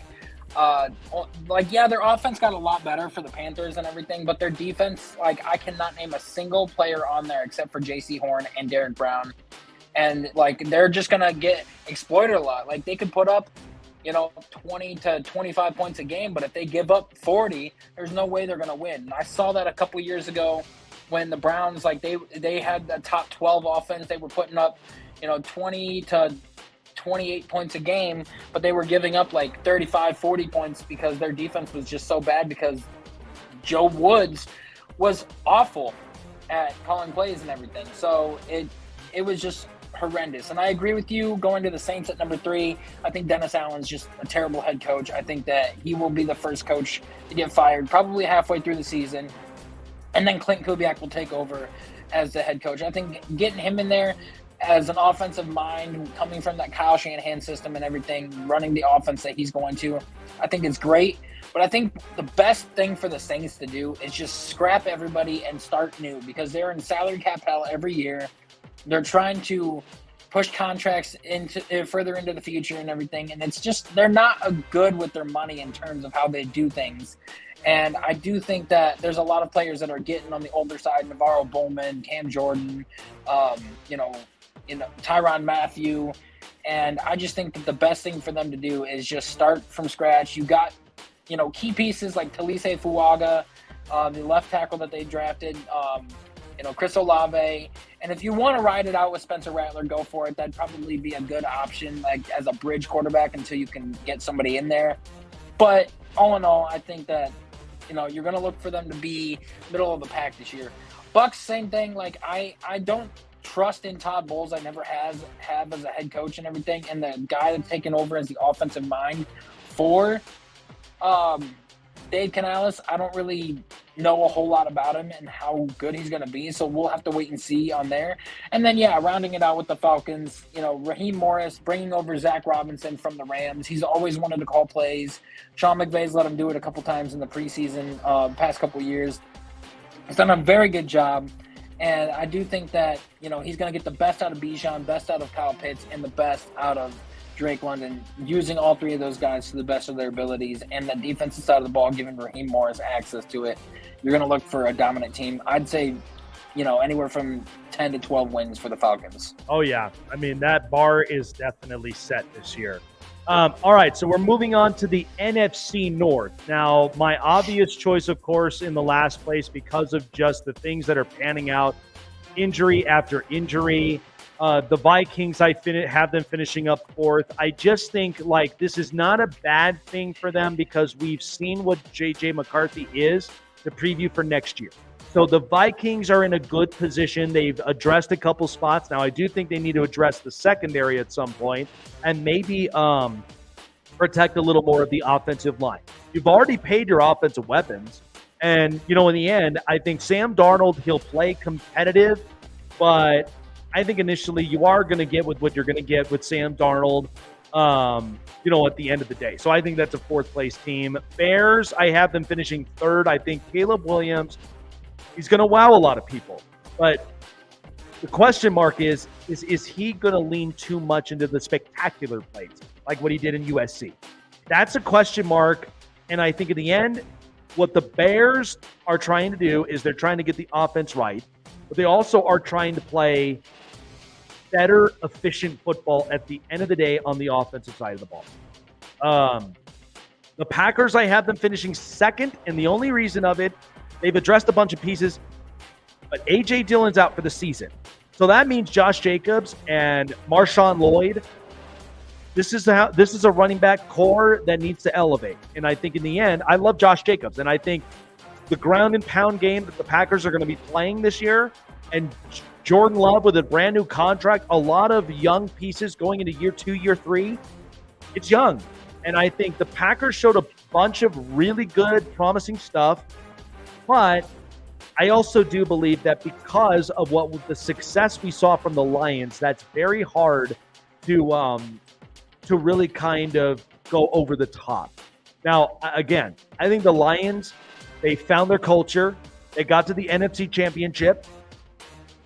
Their offense got a lot better for the Panthers and everything, but their defense, I cannot name a single player on there except for J.C. Horn and Derrick Brown, and they're just gonna get exploited a lot. They could put up 20 to 25 points a game, but if they give up 40, there's no way they're going to win. And I saw that a couple years ago when the Browns, they had the top 12 offense. They were putting up, 20 to 28 points a game, but they were giving up 35, 40 points because their defense was just so bad because Joe Woods was awful at calling plays and everything. So it was just horrendous. And I agree with you going to the Saints at number 3. I think Dennis Allen's just a terrible head coach. I think that he will be the first coach to get fired probably halfway through the season. And then Clint Kubiak will take over as the head coach. I think getting him in there as an offensive mind coming from that Kyle Shanahan system and everything, running the offense that he's going to, I think it's great. But I think the best thing for the Saints to do is just scrap everybody and start new because they're in salary cap hell every year. They're trying to push contracts further into the future and everything. And it's just, they're not good with their money in terms of how they do things. And I do think that there's a lot of players that are getting on the older side, Navarro Bowman, Cam Jordan, Tyrann Mathieu. And I just think that the best thing for them to do is just start from scratch. You got, key pieces like Talise Fuaga, the left tackle that they drafted, Chris Olave. And if you want to ride it out with Spencer Rattler, go for it. That'd probably be a good option, as a bridge quarterback until you can get somebody in there. But all in all, I think that, you're going to look for them to be middle of the pack this year. Bucks, same thing. I don't trust in Todd Bowles. I never have as a head coach and everything. And the guy that's taken over as the offensive mind for Dave Canales, I don't really know a whole lot about him and how good he's going to be. So we'll have to wait and see on there. And then, rounding it out with the Falcons, Raheem Morris bringing over Zach Robinson from the Rams. He's always wanted to call plays. Sean McVay's let him do it a couple times in the preseason, past couple years. He's done a very good job. And I do think that, he's going to get the best out of Bijan, best out of Kyle Pitts, and the best out of Drake London, using all 3 of those guys to the best of their abilities, and the defensive side of the ball giving Raheem Morris access to it. You're going to look for a dominant team. I'd say, anywhere from 10 to 12 wins for the Falcons. Oh, yeah. I mean, that bar is definitely set this year. All right, so we're moving on to the NFC North. Now, my obvious choice, of course, in the last place because of just the things that are panning out, injury after injury. The Vikings, I have them finishing up 4th. I just think, this is not a bad thing for them because we've seen what J.J. McCarthy is, the preview for next year. So the Vikings are in a good position. They've addressed a couple spots. Now, I do think they need to address the secondary at some point and maybe protect a little more of the offensive line. You've already paid your offensive weapons. And, in the end, I think Sam Darnold, he'll play competitive, but I think initially you are going to get with what you're going to get with Sam Darnold, at the end of the day. So I think that's a 4th place team. Bears, I have them finishing 3rd. I think Caleb Williams, he's going to wow a lot of people. But the question mark is he going to lean too much into the spectacular plays like what he did in USC? That's a question mark. And I think in the end, what the Bears are trying to do is they're trying to get the offense right. but they also are trying to play better, efficient football at the end of the day on the offensive side of the ball. The Packers, I have them finishing second, and the only reason of it, they've addressed a bunch of pieces, but A.J. Dillon's out for the season. So that means Josh Jacobs and Marshawn Lloyd, this is a running back core that needs to elevate. And I think in the end, I love Josh Jacobs, and I think the ground and pound game that the Packers are going to be playing this year, and Jordan Love with a brand new contract, a lot of young pieces going into year 2, year 3, it's young. And I think the Packers showed a bunch of really good, promising stuff. But I also do believe that because of the success we saw from the Lions, that's very hard to really kind of go over the top. Now, again, I think the Lions, they found their culture. They got to the NFC Championship.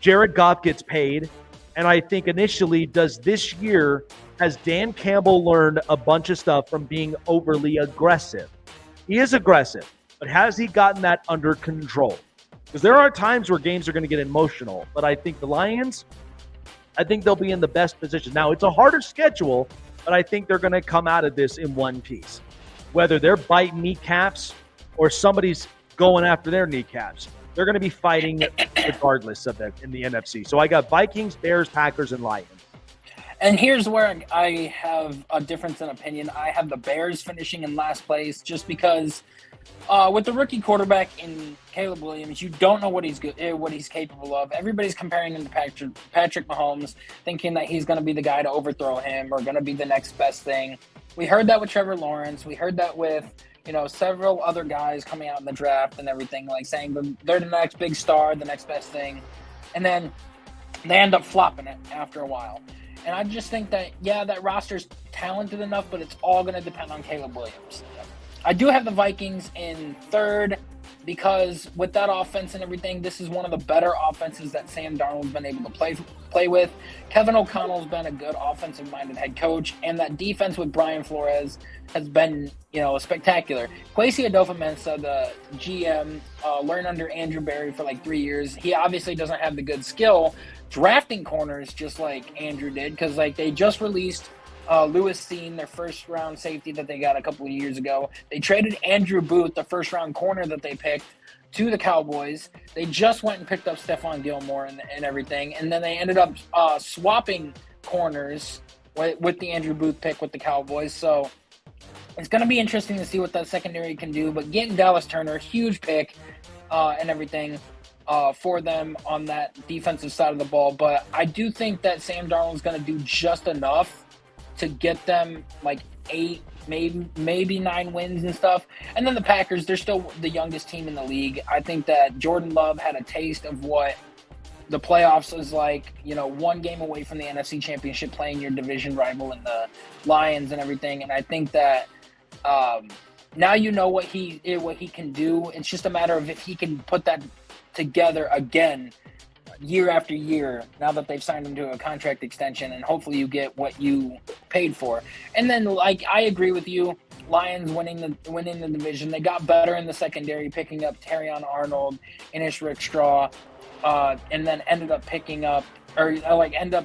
Jared Goff gets paid. And I think initially, has Dan Campbell learned a bunch of stuff from being overly aggressive? He is aggressive, but has he gotten that under control? Because there are times where games are going to get emotional, but I think the Lions, I think they'll be in the best position. Now, it's a harder schedule, but I think they're going to come out of this in one piece. Whether they're biting kneecaps or somebody's going after their kneecaps, they're going to be fighting regardless of that in the NFC. So I got Vikings, Bears, Packers, and Lions. And here's where I have a difference in opinion. I have the Bears finishing in last place just because with the rookie quarterback in Caleb Williams, you don't know what he's capable of. Everybody's comparing him to Patrick Mahomes, thinking that he's going to be the guy to overthrow him or going to be the next best thing. We heard that with Trevor Lawrence. We heard that with several other guys coming out in the draft and everything, like saying they're the next big star, the next best thing. And then they end up flopping it after a while. And I just think that, that roster's talented enough, but it's all going to depend on Caleb Williams. I do have the Vikings in third because with that offense and everything, this is one of the better offenses that Sam Darnold's been able to play with. Kevin O'Connell's been a good offensive-minded head coach, and that defense with Brian Flores has been, spectacular. Kwesi Adofo-Mensah, the GM, learned under Andrew Berry for like 3 years. He obviously doesn't have the good skill drafting corners just like Andrew did, because they just released Lewis Seen, their first-round safety that they got a couple of years ago. They traded Andrew Booth, the first-round corner that they picked, to the Cowboys. They just went and picked up Stephon Gilmore and everything, and then they ended up swapping corners with the Andrew Booth pick with the Cowboys. So it's going to be interesting to see what that secondary can do. But getting Dallas Turner, huge pick and everything for them on that defensive side of the ball. But I do think that Sam Darnold's going to do just enough to get them like 8, maybe 9 wins and stuff. And then the Packers, they're still the youngest team in the league. I think that Jordan Love had a taste of what the playoffs is like, one game away from the NFC Championship, playing your division rival in the Lions and everything. And I think that now what he can do. It's just a matter of if he can put that together again year after year, now that they've signed him to a contract extension, and hopefully you get what you paid for. And then, I agree with you, Lions winning the division. They got better in the secondary, picking up Terrion Arnold, Inish Rickstraw, and then ended up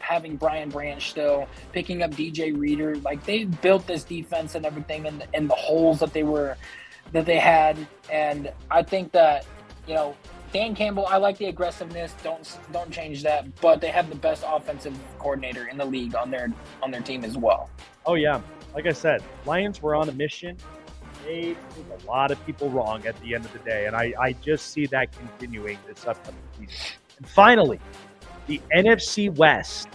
having Brian Branch still, picking up DJ Reader. They built this defense and everything in the holes that they had. And I think that, Dan Campbell, I like the aggressiveness. Don't change that. But they have the best offensive coordinator in the league on their team as well. Oh yeah, like I said, Lions were on a mission. They proved a lot of people wrong at the end of the day, and I just see that continuing this upcoming season. And finally, the NFC West.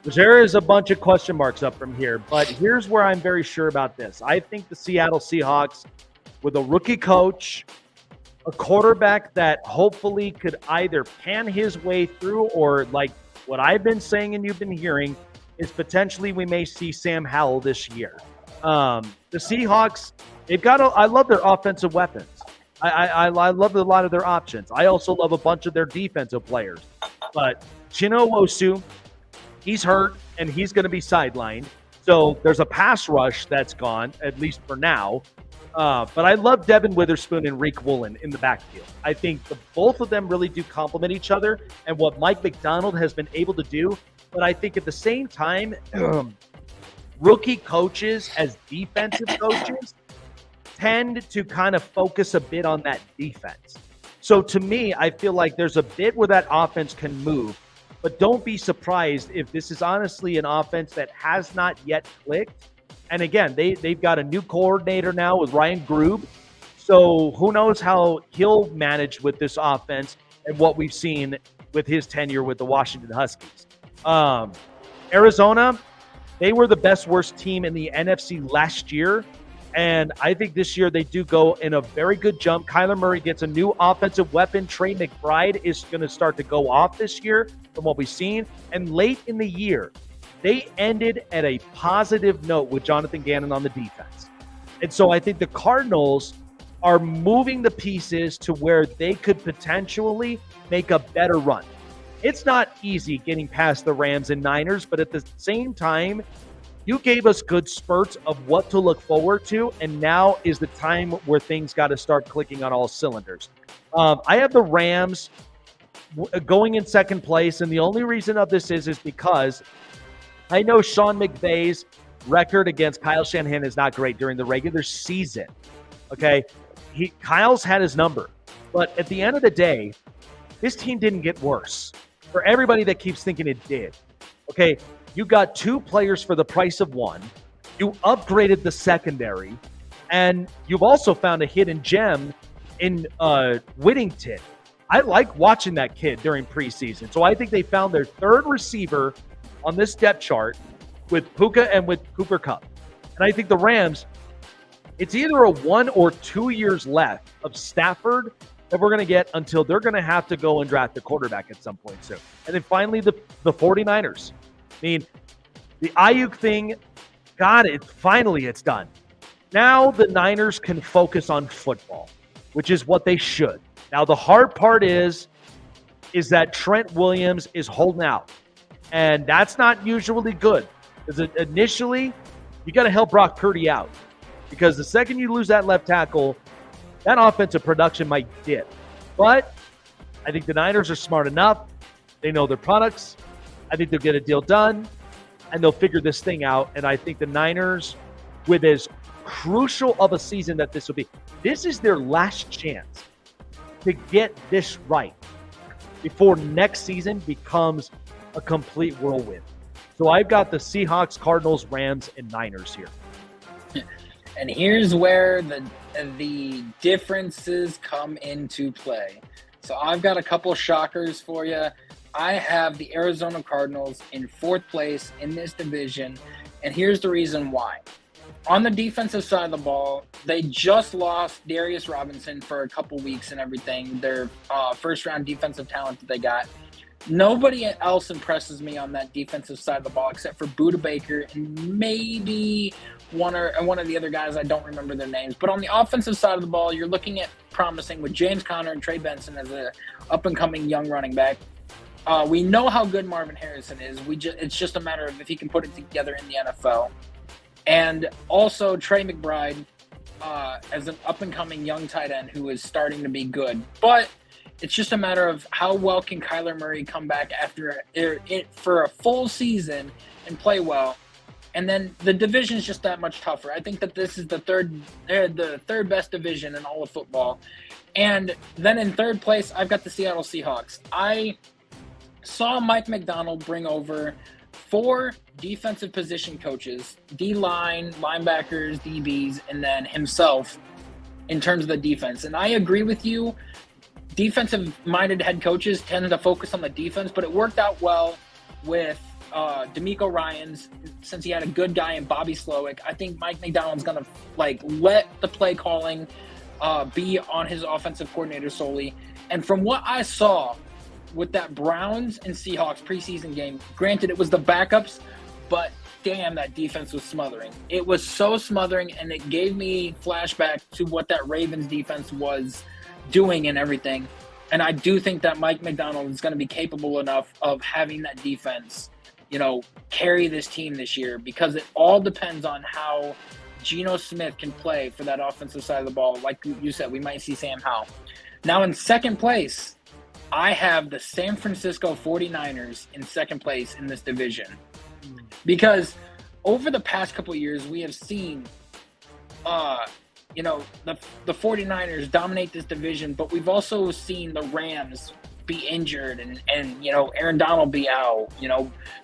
There is a bunch of question marks up from here, but here's where I'm very sure about this. I think the Seattle Seahawks, with a rookie coach, a quarterback that hopefully could either pan his way through, or like what I've been saying and you've been hearing, is potentially we may see Sam Howell this year. The Seahawks, I love their offensive weapons. I love a lot of their options. I also love a bunch of their defensive players. But Chino Wosu, he's hurt and he's going to be sidelined. So there's a pass rush that's gone, at least for now. But I love Devin Witherspoon and Reek Woolen in the backfield. I think both of them really do complement each other and what Mike McDonald has been able to do. But I think at the same time, rookie coaches as defensive coaches tend to kind of focus a bit on that defense. So to me, I feel like there's a bit where that offense can move. But don't be surprised if this is honestly an offense that has not yet clicked. And again, they've got a new coordinator now with Ryan Grube. So who knows how he'll manage with this offense and what we've seen with his tenure with the Washington Huskies. Arizona, they were the worst team in the NFC last year. And I think this year they do go in a very good jump. Kyler Murray gets a new offensive weapon. Trey McBride is going to start to go off this year from what we've seen. And late in the year, they ended at a positive note with Jonathan Gannon on the defense. And so I think the Cardinals are moving the pieces to where they could potentially make a better run. It's not easy getting past the Rams and Niners, but at the same time, you gave us good spurts of what to look forward to, and now is the time where things got to start clicking on all cylinders. I have the Rams going in second place, and the only reason of this is because I know Sean McVay's record against Kyle Shanahan is not great during the regular season. Okay, Kyle's had his number, but at the end of the day, this team didn't get worse. For everybody that keeps thinking it did, okay, you got two players for the price of one. You upgraded the secondary, and you've also found a hidden gem in Whittington. I like watching that kid during preseason, so I think they found their third receiver on this depth chart with Puka and with Cooper Kupp. And I think the Rams, it's either a 1 or 2 years left of Stafford that we're going to get until they're going to have to go and draft a quarterback at some point soon. And then finally, the 49ers. I mean, the Ayuk thing, finally it's done. Now the Niners can focus on football, which is what they should. Now the hard part is that Trent Williams is holding out. And that's not usually good. Because initially, you got to help Brock Purdy out. Because the second you lose that left tackle, that offensive production might dip. But I think the Niners are smart enough. They know their products. I think they'll get a deal done. And they'll figure this thing out. And I think the Niners, with as crucial of a season that this will be, this is their last chance to get this right before next season becomes a complete whirlwind. So I've got the Seahawks, Cardinals, Rams, and Niners here. And here's where the differences come into play. So I've got a couple shockers for you. I have the Arizona Cardinals in fourth place in this division, and here's the reason why. On the defensive side of the ball, they just lost Darius Robinson for a couple weeks and everything, their first-round defensive talent that they got. Nobody else impresses me on that defensive side of the ball except for Budda Baker and maybe one of the other guys. I don't remember their names. But on the offensive side of the ball, you're looking at promising with James Conner and Trey Benson as an up-and-coming young running back. We know how good Marvin Harrison is. It's just a matter of if he can put it together in the NFL. And also Trey McBride as an up-and-coming young tight end who is starting to be good. But it's just a matter of how well can Kyler Murray come back after it for a full season and play well. And then the division is just that much tougher. I think that this is the third best division in all of football. And then in third place, I've got the Seattle Seahawks. I saw Mike McDonald bring over 4 defensive position coaches, D-line, linebackers, DBs, and then himself in terms of the defense. And I agree with you. Defensive-minded head coaches tend to focus on the defense, but it worked out well with DeMeco Ryans since he had a good guy in Bobby Slowick. I think Mike McDonald's going to let the play calling be on his offensive coordinator solely. And from what I saw with that Browns and Seahawks preseason game, granted it was the backups, but damn, that defense was smothering. It was so smothering, and it gave me flashback to what that Ravens defense was doing and everything. And I do think that Mike McDonald is going to be capable enough of having that defense, carry this team this year, because it all depends on how Geno Smith can play for that offensive side of the ball, like you said, we might see Sam Howell. Now in second place, I have the San Francisco 49ers in second place in this division. Because over the past couple of years, we have seen, the 49ers dominate this division, but we've also seen the Rams be injured and Aaron Donald be out,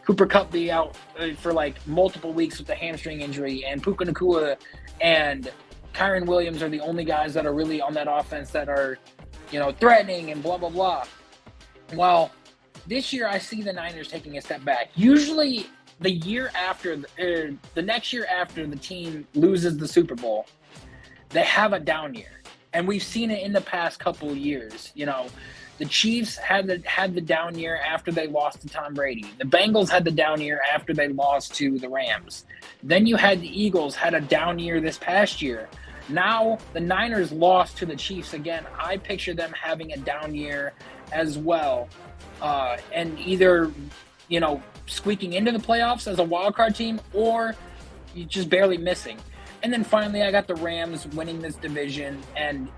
Cooper Kupp be out for like multiple weeks with the hamstring injury, and Puka Nacua and Kyron Williams are the only guys that are really on that offense that are, threatening and blah, blah, blah. Well, this year I see the Niners taking a step back. Usually the next year after the team loses the Super Bowl, they have a down year. And we've seen it in the past couple of years. The Chiefs had the down year after they lost to Tom Brady. The Bengals had the down year after they lost to the Rams. Then you had the Eagles had a down year this past year. Now the Niners lost to the Chiefs again. I picture them having a down year as well. And either, squeaking into the playoffs as a wild card team, or just barely missing. And then finally, I got the Rams winning this division and,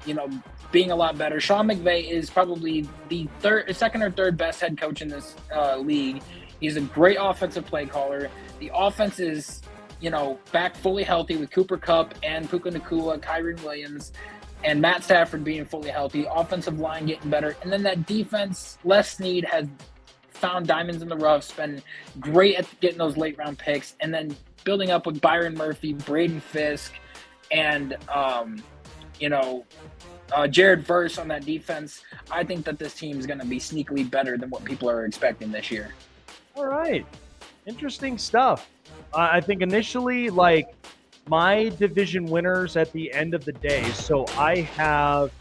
being a lot better. Sean McVay is probably the second or third best head coach in this league. He's a great offensive play caller. The offense is, back fully healthy with Cooper Kupp and Puka Nacua, Kyron Williams, and Matt Stafford being fully healthy. Offensive line getting better. And then that defense, Les Snead has found diamonds in the rough, been great at getting those late round picks, and then building up with Byron Murphy, Braden Fisk, and Jared Verse on that defense. I think that this team is going to be sneakily better than what people are expecting this year. All right. Interesting stuff. I think initially, my division winners at the end of the day. So I have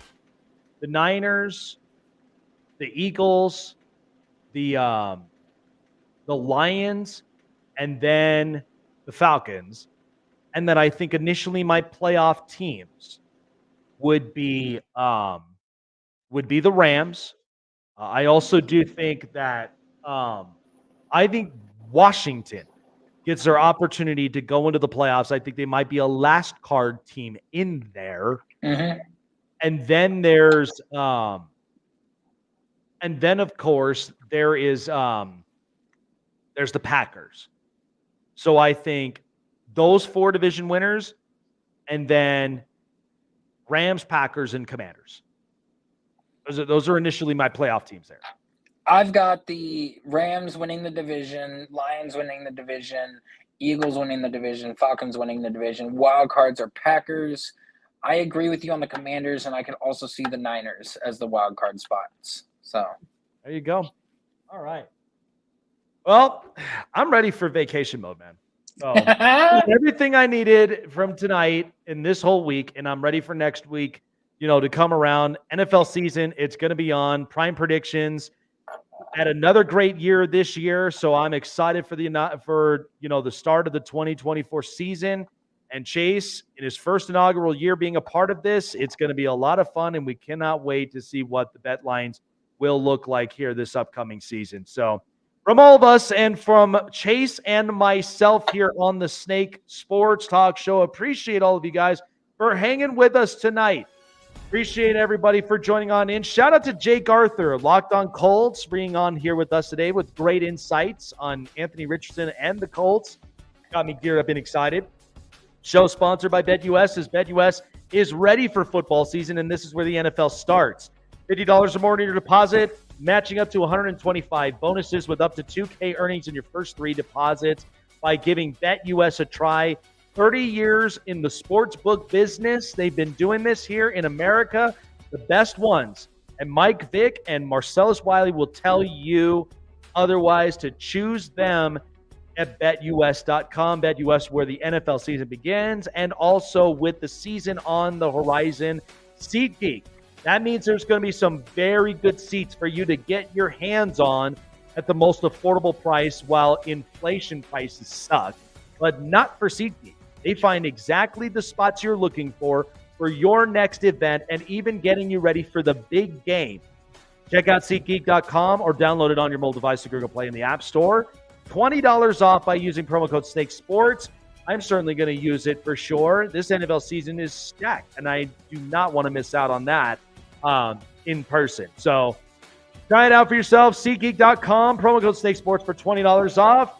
the Niners, the Eagles, the Lions, and then the Falcons. And then I think initially my playoff teams would be the Rams. I also do think that I think Washington gets their opportunity to go into the playoffs. I think they might be a last card team in there. Mm-hmm. And then there's of course there's the Packers. So I think those four division winners, and then Rams, Packers, and Commanders. Those are initially my playoff teams there. I've got the Rams winning the division, Lions winning the division, Eagles winning the division, Falcons winning the division. Wild cards are Packers. I agree with you on the Commanders, and I can also see the Niners as the wild card spots. So there you go. All right. Well, I'm ready for vacation mode, man. So everything I needed from tonight in this whole week, and I'm ready for next week, to come around. NFL season, it's going to be on. Prime predictions. Had another great year this year, so I'm excited for the start of the 2024 season. And Chase, in his first inaugural year being a part of this, it's going to be a lot of fun, and we cannot wait to see what the bet lines will look like here this upcoming season. So from all of us and from Chase and myself here on the Snake Sports Talk Show, appreciate all of you guys for hanging with us tonight. Appreciate everybody for joining on in. Shout out to Jake Arthur, Locked On Colts, being on here with us today with great insights on Anthony Richardson and the Colts. Got me geared up and excited. Show sponsored by BetUS, as BetUS is ready for football season, and this is where the NFL starts. $50 or more in your deposit, matching up to 125 bonuses with up to $2K earnings in your first 3 deposits by giving BetUS a try. 30 years in the sportsbook business. They've been doing this here in America, the best ones. And Mike Vick and Marcellus Wiley will tell you otherwise to choose them at BetUS.com. BetUS, where the NFL season begins, and also with the season on the horizon, SeatGeek. That means there's going to be some very good seats for you to get your hands on at the most affordable price while inflation prices suck, but not for SeatGeek. They find exactly the spots you're looking for your next event and even getting you ready for the big game. Check out SeatGeek.com or download it on your mobile device to Google Play in the App Store. $20 off by using promo code SNAKESPORTS. I'm certainly going to use it for sure. This NFL season is stacked, and I do not want to miss out on that in person. So try it out for yourself. SeatGeek.com, promo code SnakeSports for $20 off.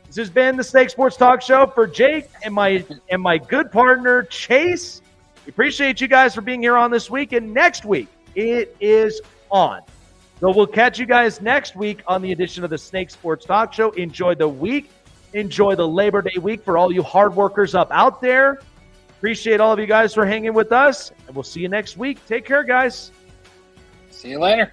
This has been the Snake Sports Talk Show for Jake and my good partner, Chase. We appreciate you guys for being here on this week, and next week it is on. So we'll catch you guys next week on the edition of the Snake Sports Talk Show. Enjoy the week. Enjoy the Labor Day week for all you hard workers up out there. Appreciate all of you guys for hanging with us, and we'll see you next week. Take care, guys. See you later.